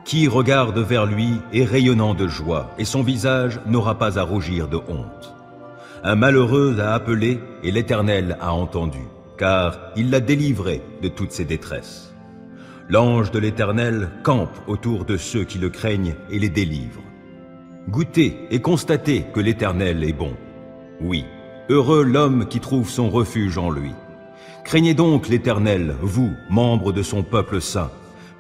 Qui regarde vers lui est rayonnant de joie, et son visage n'aura pas à rougir de honte. Un malheureux a appelé, et l'Éternel a entendu, car il l'a délivré de toutes ses détresses. L'ange de l'Éternel campe autour de ceux qui le craignent et les délivre. Goûtez et constatez que l'Éternel est bon. Oui, heureux l'homme qui trouve son refuge en lui. Craignez donc l'Éternel, vous, membres de son peuple saint,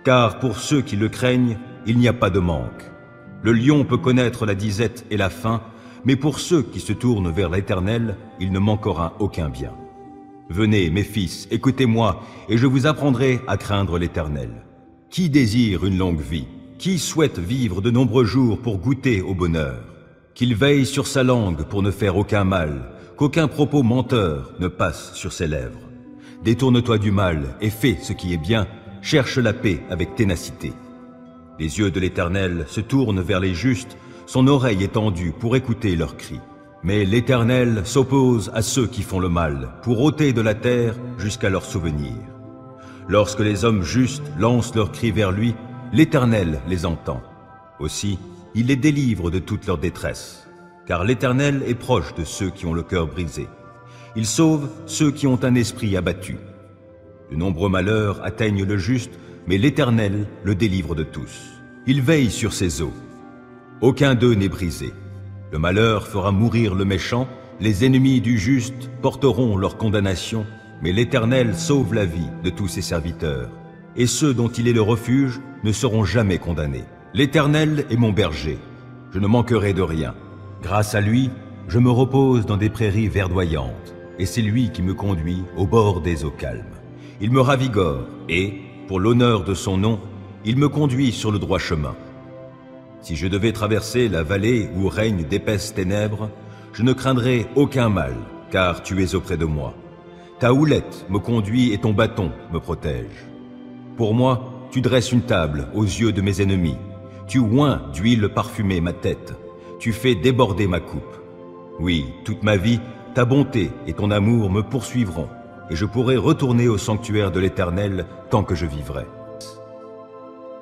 car pour ceux qui le craignent, il n'y a pas de manque. Le lion peut connaître la disette et la faim, mais pour ceux qui se tournent vers l'Éternel, il ne manquera aucun bien. Venez, mes fils, écoutez-moi, et je vous apprendrai à craindre l'Éternel. Qui désire une longue vie? Qui souhaite vivre de nombreux jours pour goûter au bonheur? Qu'il veille sur sa langue pour ne faire aucun mal, qu'aucun propos menteur ne passe sur ses lèvres. Détourne-toi du mal et fais ce qui est bien, cherche la paix avec ténacité. Les yeux de l'Éternel se tournent vers les justes, son oreille est tendue pour écouter leurs cris. Mais l'Éternel s'oppose à ceux qui font le mal, pour ôter de la terre jusqu'à leur souvenir. Lorsque les hommes justes lancent leurs cris vers lui, l'Éternel les entend. Aussi, il les délivre de toute leur détresse, car l'Éternel est proche de ceux qui ont le cœur brisé. Il sauve ceux qui ont un esprit abattu. De nombreux malheurs atteignent le juste, mais l'Éternel le délivre de tous. Il veille sur ses eaux. Aucun d'eux n'est brisé. Le malheur fera mourir le méchant, les ennemis du juste porteront leur condamnation, mais l'Éternel sauve la vie de tous ses serviteurs, et ceux dont il est le refuge ne seront jamais condamnés. L'Éternel est mon berger, je ne manquerai de rien. Grâce à lui, je me repose dans des prairies verdoyantes, et c'est lui qui me conduit au bord des eaux calmes. Il me ravigore, et, pour l'honneur de son nom, il me conduit sur le droit chemin. Si je devais traverser la vallée où règnent d'épaisses ténèbres, je ne craindrai aucun mal, car tu es auprès de moi. Ta houlette me conduit et ton bâton me protège. Pour moi, tu dresses une table aux yeux de mes ennemis. Tu oins d'huile parfumée ma tête. Tu fais déborder ma coupe. Oui, toute ma vie, ta bonté et ton amour me poursuivront, et je pourrai retourner au sanctuaire de l'Éternel tant que je vivrai.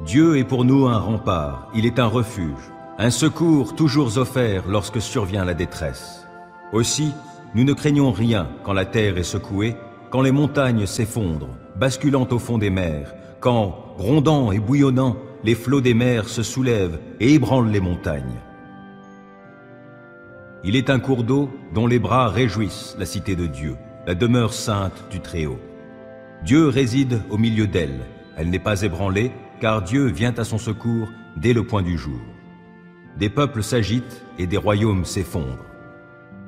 Dieu est pour nous un rempart, il est un refuge, un secours toujours offert lorsque survient la détresse. Aussi, nous ne craignons rien quand la terre est secouée, quand les montagnes s'effondrent, basculant au fond des mers, quand, grondant et bouillonnant, les flots des mers se soulèvent et ébranlent les montagnes. Il est un cours d'eau dont les bras réjouissent la cité de Dieu, la demeure sainte du Très-Haut. Dieu réside au milieu d'elle, elle n'est pas ébranlée, car Dieu vient à son secours dès le point du jour. Des peuples s'agitent et des royaumes s'effondrent.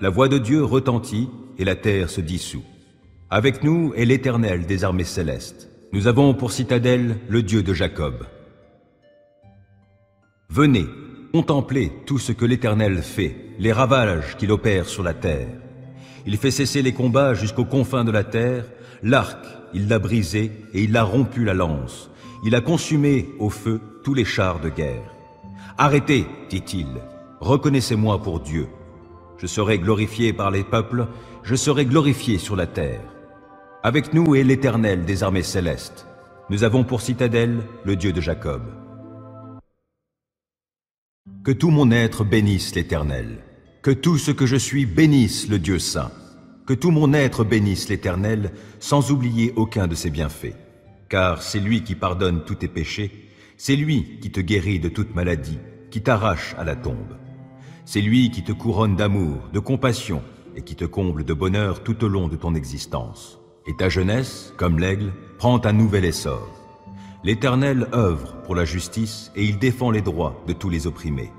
La voix de Dieu retentit et la terre se dissout. Avec nous est l'Éternel des armées célestes. Nous avons pour citadelle le Dieu de Jacob. Venez, contemplez tout ce que l'Éternel fait, les ravages qu'il opère sur la terre. Il fait cesser les combats jusqu'aux confins de la terre. L'arc, il l'a brisé et il a rompu la lance. Il a consumé au feu tous les chars de guerre. Arrêtez, dit-il, reconnaissez-moi pour Dieu. Je serai glorifié par les peuples, je serai glorifié sur la terre. Avec nous est l'Éternel des armées célestes. Nous avons pour citadelle le Dieu de Jacob. Que tout mon être bénisse l'Éternel. Que tout ce que je suis bénisse le Dieu saint. Que tout mon être bénisse l'Éternel, sans oublier aucun de ses bienfaits. Car c'est lui qui pardonne tous tes péchés, c'est lui qui te guérit de toute maladie, qui t'arrache à la tombe. C'est lui qui te couronne d'amour, de compassion, et qui te comble de bonheur tout au long de ton existence. Et ta jeunesse, comme l'aigle, prend un nouvel essor. L'Éternel œuvre pour la justice et il défend les droits de tous les opprimés.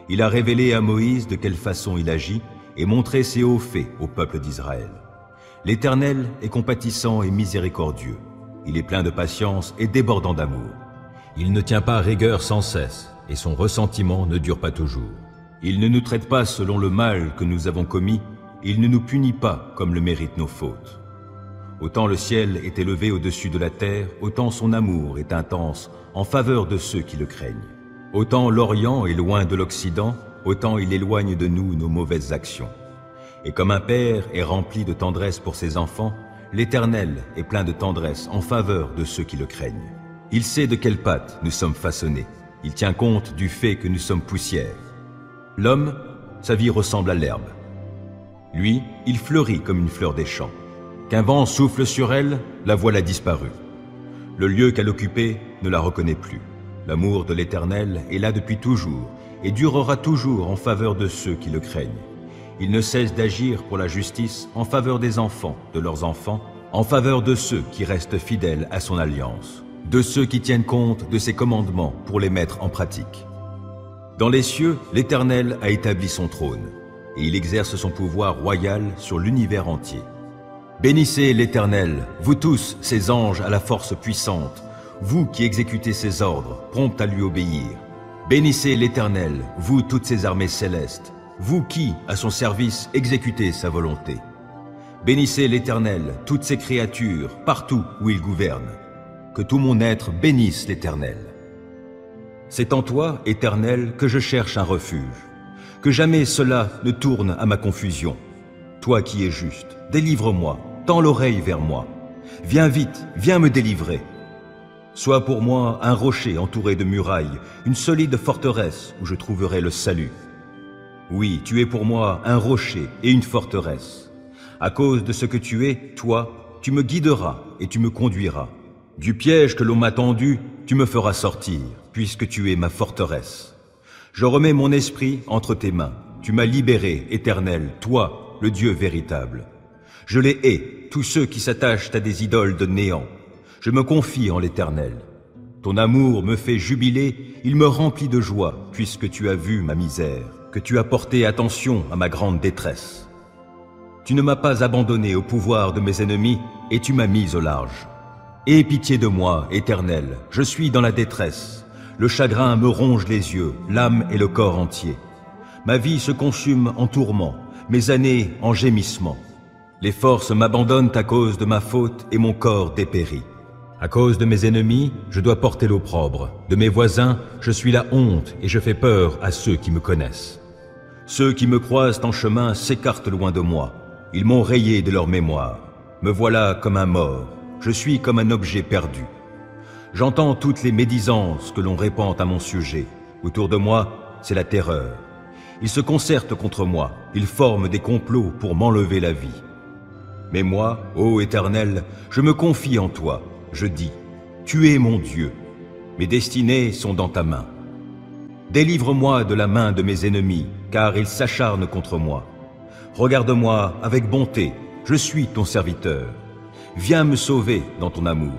Il a révélé à Moïse de quelle façon il agit et montré ses hauts faits au peuple d'Israël. L'Éternel est compatissant et miséricordieux. Il est plein de patience et débordant d'amour. Il ne tient pas rigueur sans cesse et son ressentiment ne dure pas toujours. Il ne nous traite pas selon le mal que nous avons commis, il ne nous punit pas comme le méritent nos fautes. Autant le ciel est élevé au-dessus de la terre, autant son amour est intense en faveur de ceux qui le craignent. Autant l'Orient est loin de l'Occident, autant il éloigne de nous nos mauvaises actions. Et comme un père est rempli de tendresse pour ses enfants, l'Éternel est plein de tendresse en faveur de ceux qui le craignent. Il sait de quelle pâte nous sommes façonnés. Il tient compte du fait que nous sommes poussière. L'homme, sa vie ressemble à l'herbe. Lui, il fleurit comme une fleur des champs. Qu'un vent souffle sur elle, la voilà disparue. Le lieu qu'elle occupait ne la reconnaît plus. L'amour de l'Éternel est là depuis toujours et durera toujours en faveur de ceux qui le craignent. Il ne cesse d'agir pour la justice en faveur des enfants, de leurs enfants en faveur de ceux qui restent fidèles à son alliance, de ceux qui tiennent compte de ses commandements pour les mettre en pratique. Dans les cieux, l'Éternel a établi son trône, et il exerce son pouvoir royal sur l'univers entier. Bénissez l'Éternel, vous tous, ses anges à la force puissante, vous qui exécutez ses ordres, promptes à lui obéir. Bénissez l'Éternel, vous toutes ses armées célestes, vous qui, à son service, exécutez sa volonté. Bénissez l'Éternel, toutes ses créatures, partout où il gouverne. Que tout mon être bénisse l'Éternel. C'est en toi, Éternel, que je cherche un refuge. Que jamais cela ne tourne à ma confusion. Toi qui es juste, délivre-moi, tends l'oreille vers moi. Viens vite, viens me délivrer. Sois pour moi un rocher entouré de murailles, une solide forteresse où je trouverai le salut. Oui, tu es pour moi un rocher et une forteresse. À cause de ce que tu es, toi, tu me guideras et tu me conduiras. Du piège que l'on m'a tendu, tu me feras sortir, puisque tu es ma forteresse. Je remets mon esprit entre tes mains. Tu m'as libéré, Éternel, toi, le Dieu véritable. Je les hais, tous ceux qui s'attachent à des idoles de néant. Je me confie en l'Éternel. Ton amour me fait jubiler, il me remplit de joie, puisque tu as vu ma misère, que tu as porté attention à ma grande détresse. Tu ne m'as pas abandonné au pouvoir de mes ennemis, et tu m'as mis au large. Aie pitié de moi, Éternel, je suis dans la détresse. Le chagrin me ronge les yeux, l'âme et le corps entier. Ma vie se consume en tourments, mes années en gémissements. Les forces m'abandonnent à cause de ma faute et mon corps dépérit. À cause de mes ennemis, je dois porter l'opprobre. De mes voisins, je suis la honte et je fais peur à ceux qui me connaissent. Ceux qui me croisent en chemin s'écartent loin de moi. Ils m'ont rayé de leur mémoire. Me voilà comme un mort. Je suis comme un objet perdu. J'entends toutes les médisances que l'on répand à mon sujet. Autour de moi, c'est la terreur. Ils se concertent contre moi. Ils forment des complots pour m'enlever la vie. Mais moi, ô Éternel, je me confie en toi. Je dis, tu es mon Dieu. Mes destinées sont dans ta main. Délivre-moi de la main de mes ennemis, car ils s'acharnent contre moi. Regarde-moi avec bonté, je suis ton serviteur. Viens me sauver dans ton amour.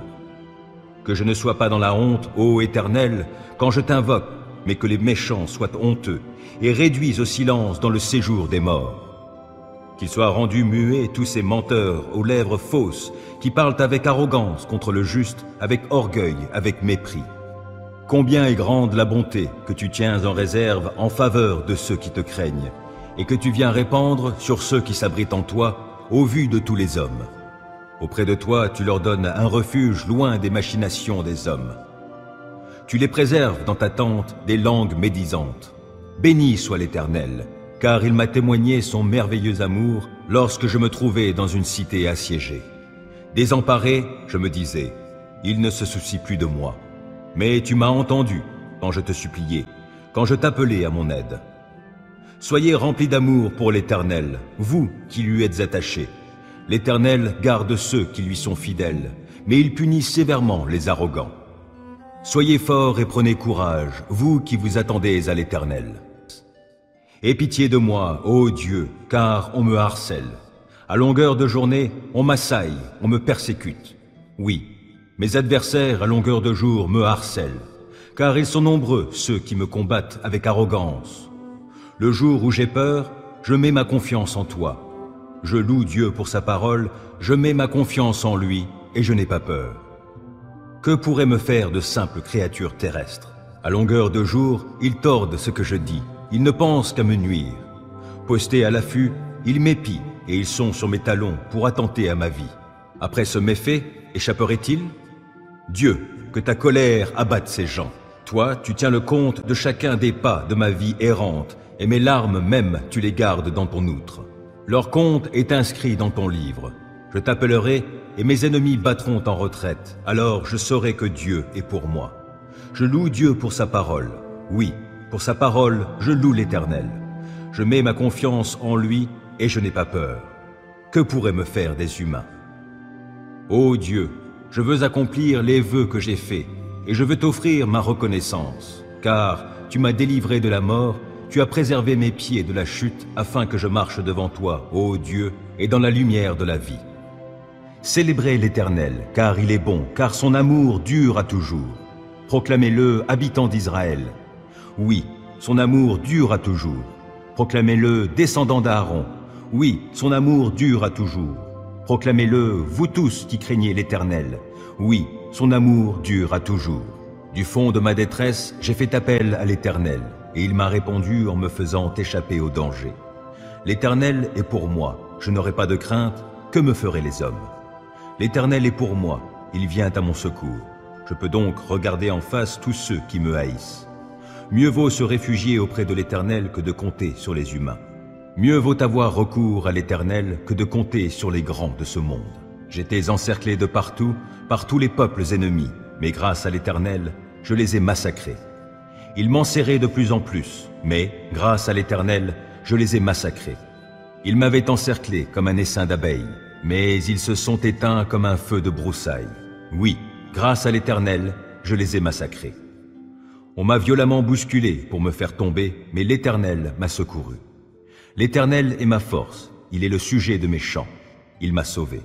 Que je ne sois pas dans la honte, ô Éternel, quand je t'invoque, mais que les méchants soient honteux et réduits au silence dans le séjour des morts. Qu'ils soient rendus muets tous ces menteurs aux lèvres fausses qui parlent avec arrogance contre le juste, avec orgueil, avec mépris. Combien est grande la bonté que tu tiens en réserve en faveur de ceux qui te craignent et que tu viens répandre sur ceux qui s'abritent en toi au vu de tous les hommes. Auprès de toi, tu leur donnes un refuge loin des machinations des hommes. Tu les préserves dans ta tente des langues médisantes. Béni soit l'Éternel, car il m'a témoigné son merveilleux amour lorsque je me trouvais dans une cité assiégée. Désemparé, je me disais, il ne se soucie plus de moi. Mais tu m'as entendu quand je te suppliais, quand je t'appelais à mon aide. Soyez remplis d'amour pour l'Éternel, vous qui lui êtes attachés. L'Éternel garde ceux qui lui sont fidèles, mais il punit sévèrement les arrogants. Soyez forts et prenez courage, vous qui vous attendez à l'Éternel. Aie pitié de moi, ô Dieu, car on me harcèle. À longueur de journée, on m'assaille, on me persécute. Oui, mes adversaires à longueur de jour me harcèlent, car ils sont nombreux ceux qui me combattent avec arrogance. Le jour où j'ai peur, je mets ma confiance en toi. Je loue Dieu pour sa parole, je mets ma confiance en lui et je n'ai pas peur. Que pourrait me faire de simples créatures terrestres? À longueur de jour, ils tordent ce que je dis. Ils ne pensent qu'à me nuire. Postés à l'affût, ils m'épient et ils sont sur mes talons pour attenter à ma vie. Après ce méfait, échapperait-il? Dieu, que ta colère abatte ces gens. Toi, tu tiens le compte de chacun des pas de ma vie errante, et mes larmes même, tu les gardes dans ton outre. Leur compte est inscrit dans ton livre. Je t'appellerai, et mes ennemis battront en retraite. Alors je saurai que Dieu est pour moi. Je loue Dieu pour sa parole. Oui, pour sa parole, je loue l'Éternel. Je mets ma confiance en lui et je n'ai pas peur. Que pourraient me faire des humains? Ô Dieu, je veux accomplir les vœux que j'ai faits et je veux t'offrir ma reconnaissance, car tu m'as délivré de la mort, tu as préservé mes pieds de la chute afin que je marche devant toi, ô Dieu, et dans la lumière de la vie. Célébrez l'Éternel, car il est bon, car son amour dure à toujours. Proclamez-le, habitants d'Israël. Oui, son amour dure à toujours. Proclamez-le, descendants d'Aaron. Oui, son amour dure à toujours. Proclamez-le, vous tous qui craignez l'Éternel. Oui, son amour dure à toujours. Du fond de ma détresse, j'ai fait appel à l'Éternel, et il m'a répondu en me faisant échapper au danger. L'Éternel est pour moi, je n'aurai pas de crainte, que me feraient les hommes? L'Éternel est pour moi, il vient à mon secours. Je peux donc regarder en face tous ceux qui me haïssent. Mieux vaut se réfugier auprès de l'Éternel que de compter sur les humains. Mieux vaut avoir recours à l'Éternel que de compter sur les grands de ce monde. J'étais encerclé de partout, par tous les peuples ennemis, mais grâce à l'Éternel, je les ai massacrés. Ils m'enserraient de plus en plus, mais, grâce à l'Éternel, je les ai massacrés. Ils m'avaient encerclé comme un essaim d'abeilles, mais ils se sont éteints comme un feu de broussailles. Oui, grâce à l'Éternel, je les ai massacrés. On m'a violemment bousculé pour me faire tomber, mais l'Éternel m'a secouru. L'Éternel est ma force, il est le sujet de mes chants, il m'a sauvé.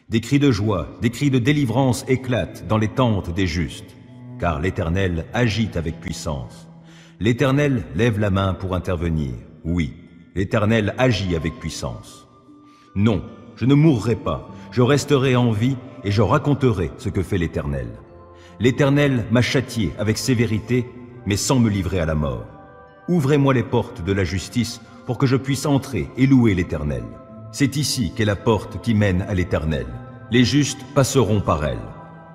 Des cris de joie, des cris de délivrance éclatent dans les tentes des justes, car l'Éternel agit avec puissance. L'Éternel lève la main pour intervenir, oui, l'Éternel agit avec puissance. Non, je ne mourrai pas, je resterai en vie et je raconterai ce que fait l'Éternel. L'Éternel m'a châtié avec sévérité, mais sans me livrer à la mort. Ouvrez-moi les portes de la justice pour que je puisse entrer et louer l'Éternel. C'est ici qu'est la porte qui mène à l'Éternel. Les justes passeront par elle.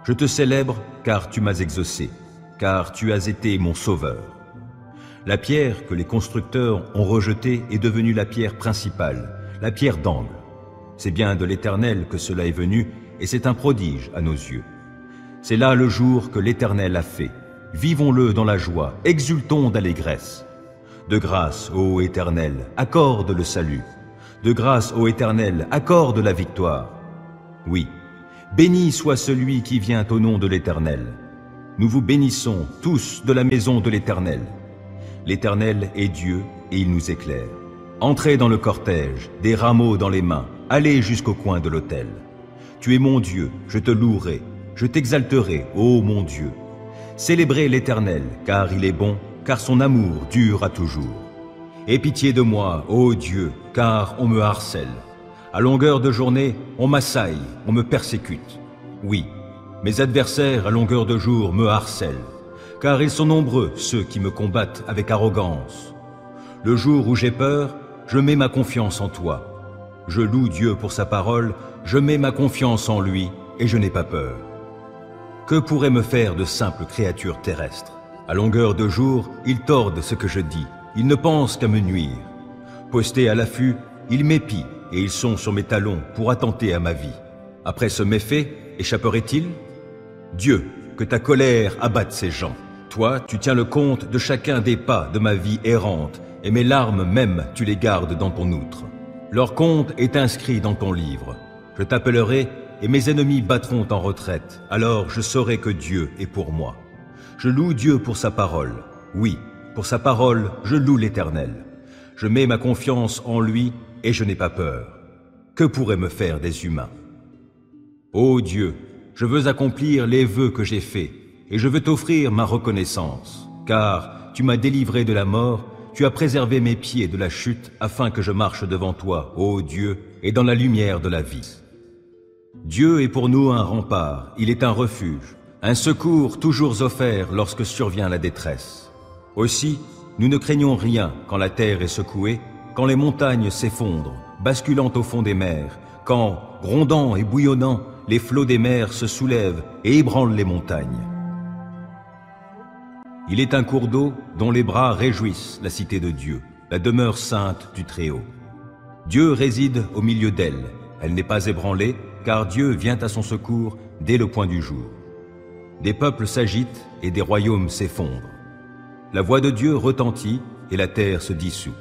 Je te célèbre car tu m'as exaucé, car tu as été mon sauveur. La pierre que les constructeurs ont rejetée est devenue la pierre principale, la pierre d'angle. C'est bien de l'Éternel que cela est venu, et c'est un prodige à nos yeux. C'est là le jour que l'Éternel a fait. Vivons-le dans la joie, exultons d'allégresse. De grâce, ô Éternel, accorde le salut. De grâce, ô Éternel, accorde la victoire. Oui, béni soit celui qui vient au nom de l'Éternel. Nous vous bénissons tous de la maison de l'Éternel. L'Éternel est Dieu et il nous éclaire. Entrez dans le cortège, des rameaux dans les mains, allez jusqu'au coin de l'autel. Tu es mon Dieu, je te louerai, je t'exalterai, ô mon Dieu. Célébrez l'Éternel, car il est bon, car son amour dure à toujours. Aie pitié de moi, ô Dieu, car on me harcèle. À longueur de journée, on m'assaille, on me persécute. Oui, mes adversaires à longueur de jour me harcèlent, car ils sont nombreux ceux qui me combattent avec arrogance. Le jour où j'ai peur, je mets ma confiance en toi. Je loue Dieu pour sa parole, je mets ma confiance en lui et je n'ai pas peur. Que pourraient me faire de simples créatures terrestres? À longueur de jour, ils tordent ce que je dis, ils ne pensent qu'à me nuire. Postés à l'affût, ils m'épient et ils sont sur mes talons pour attenter à ma vie. Après ce méfait, échapperait-il? Dieu, que ta colère abatte ces gens. Toi, tu tiens le compte de chacun des pas de ma vie errante, et mes larmes même, tu les gardes dans ton outre. Leur compte est inscrit dans ton livre. Je t'appellerai, et mes ennemis battront en retraite. Alors je saurai que Dieu est pour moi. Je loue Dieu pour sa parole. Oui, pour sa parole, je loue l'Éternel. Je mets ma confiance en lui, et je n'ai pas peur. Que pourraient me faire des humains? Ô Dieu, je veux accomplir les vœux que j'ai faits, et je veux t'offrir ma reconnaissance, car tu m'as délivré de la mort, tu as préservé mes pieds de la chute, afin que je marche devant toi, ô Dieu, et dans la lumière de la vie. Dieu est pour nous un rempart, il est un refuge, un secours toujours offert lorsque survient la détresse. Aussi, nous ne craignons rien quand la terre est secouée, quand les montagnes s'effondrent, basculant au fond des mers, quand, grondant et bouillonnant, les flots des mers se soulèvent et ébranlent les montagnes. Il est un cours d'eau dont les bras réjouissent la cité de Dieu, la demeure sainte du Très-Haut. Dieu réside au milieu d'elle, elle n'est pas ébranlée, car Dieu vient à son secours dès le point du jour. Des peuples s'agitent et des royaumes s'effondrent. La voix de Dieu retentit et la terre se dissout.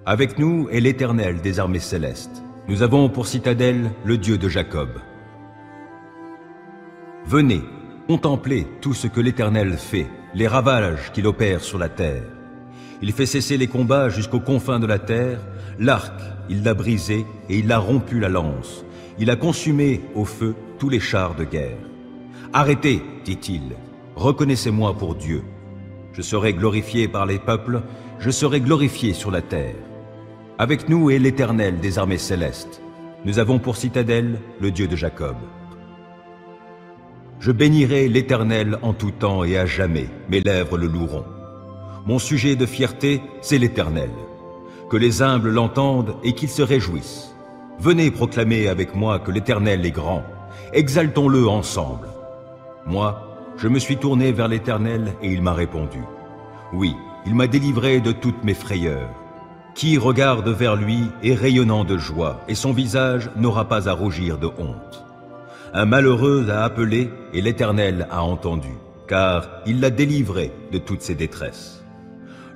Avec nous est l'Éternel des armées célestes. Nous avons pour citadelle le Dieu de Jacob. Venez, contemplez tout ce que l'Éternel fait, les ravages qu'il opère sur la terre. Il fait cesser les combats jusqu'aux confins de la terre, l'arc, il l'a brisé et il a rompu la lance. Il a consumé au feu tous les chars de guerre. Arrêtez, dit-il, reconnaissez-moi pour Dieu. Je serai glorifié par les peuples, je serai glorifié sur la terre. Avec nous est l'Éternel des armées célestes. Nous avons pour citadelle le Dieu de Jacob. Je bénirai l'Éternel en tout temps et à jamais, mes lèvres le loueront. Mon sujet de fierté, c'est l'Éternel. Que les humbles l'entendent et qu'ils se réjouissent. Venez proclamer avec moi que l'Éternel est grand. Exaltons-le ensemble. Moi, je me suis tourné vers l'Éternel et il m'a répondu. Oui, il m'a délivré de toutes mes frayeurs. Qui regarde vers lui est rayonnant de joie, et son visage n'aura pas à rougir de honte. Un malheureux a appelé, et l'Éternel a entendu, car il l'a délivré de toutes ses détresses.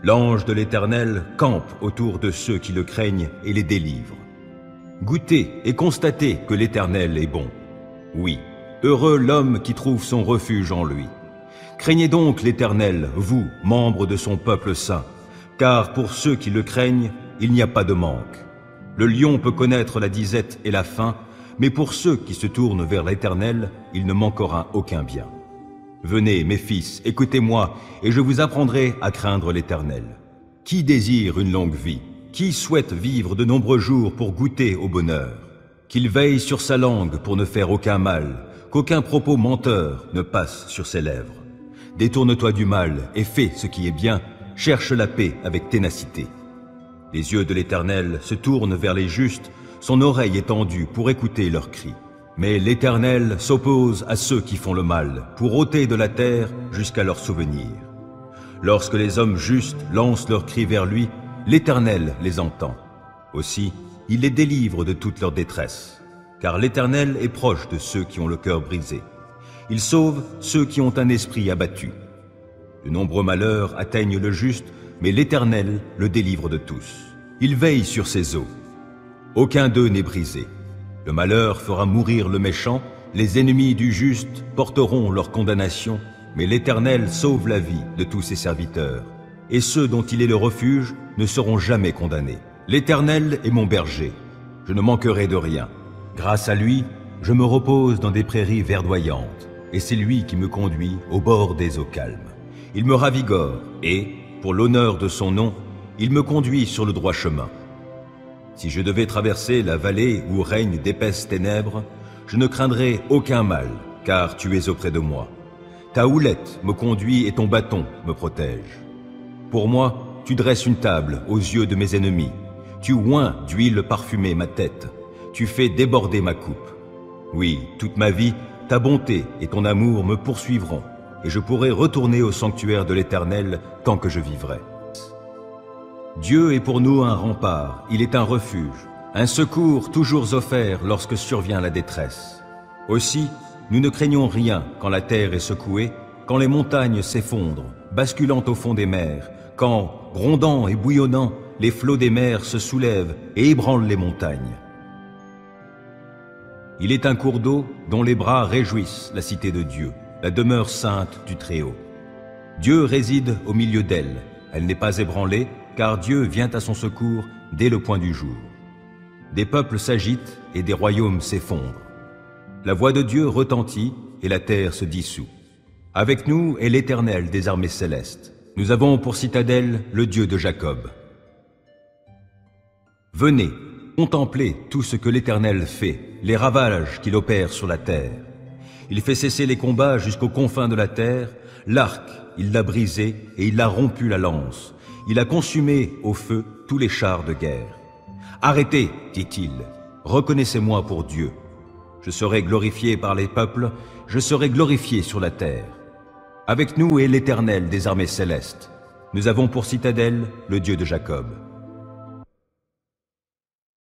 L'ange de l'Éternel campe autour de ceux qui le craignent et les délivre. Goûtez et constatez que l'Éternel est bon. Oui, heureux l'homme qui trouve son refuge en lui. Craignez donc l'Éternel, vous, membres de son peuple saint, car pour ceux qui le craignent, il n'y a pas de manque. Le lion peut connaître la disette et la faim, mais pour ceux qui se tournent vers l'Éternel, il ne manquera aucun bien. Venez, mes fils, écoutez-moi, et je vous apprendrai à craindre l'Éternel. Qui désire une longue vie? Qui souhaite vivre de nombreux jours pour goûter au bonheur? Qu'il veille sur sa langue pour ne faire aucun mal, qu'aucun propos menteur ne passe sur ses lèvres. Détourne-toi du mal et fais ce qui est bien, cherche la paix avec ténacité. Les yeux de l'Éternel se tournent vers les justes, son oreille est tendue pour écouter leurs cris. Mais l'Éternel s'oppose à ceux qui font le mal, pour ôter de la terre jusqu'à leur souvenir. Lorsque les hommes justes lancent leurs cris vers lui, l'Éternel les entend. Aussi, il les délivre de toute leur détresse, car l'Éternel est proche de ceux qui ont le cœur brisé. Il sauve ceux qui ont un esprit abattu. De nombreux malheurs atteignent le juste, mais l'Éternel le délivre de tous. Il veille sur ses eaux. Aucun d'eux n'est brisé. Le malheur fera mourir le méchant, les ennemis du juste porteront leur condamnation, mais l'Éternel sauve la vie de tous ses serviteurs, et ceux dont il est le refuge ne seront jamais condamnés. L'Éternel est mon berger, je ne manquerai de rien. Grâce à lui, je me repose dans des prairies verdoyantes, et c'est lui qui me conduit au bord des eaux calmes. Il me ravigore et, pour l'honneur de son nom, il me conduit sur le droit chemin. Si je devais traverser la vallée où règnent d'épaisses ténèbres, je ne craindrai aucun mal, car tu es auprès de moi. Ta houlette me conduit et ton bâton me protège. Pour moi, tu dresses une table aux yeux de mes ennemis. Tu oins d'huile parfumée ma tête. Tu fais déborder ma coupe. Oui, toute ma vie, ta bonté et ton amour me poursuivront, et je pourrai retourner au sanctuaire de l'Éternel tant que je vivrai. Dieu est pour nous un rempart, il est un refuge, un secours toujours offert lorsque survient la détresse. Aussi, nous ne craignons rien quand la terre est secouée, quand les montagnes s'effondrent, basculant au fond des mers, quand, grondant et bouillonnant, les flots des mers se soulèvent et ébranlent les montagnes. Il est un cours d'eau dont les bras réjouissent la cité de Dieu, la demeure sainte du Très-Haut. Dieu réside au milieu d'elle, elle n'est pas ébranlée, car Dieu vient à son secours dès le point du jour. Des peuples s'agitent et des royaumes s'effondrent. La voix de Dieu retentit et la terre se dissout. Avec nous est l'Éternel des armées célestes. Nous avons pour citadelle le Dieu de Jacob. Venez, contemplez tout ce que l'Éternel fait, les ravages qu'il opère sur la terre. Il fait cesser les combats jusqu'aux confins de la terre. L'arc, il l'a brisé et il a rompu la lance. Il a consumé au feu tous les chars de guerre. Arrêtez, dit-il, reconnaissez-moi pour Dieu. Je serai glorifié par les peuples, je serai glorifié sur la terre. Avec nous est l'Éternel des armées célestes. Nous avons pour citadelle le Dieu de Jacob.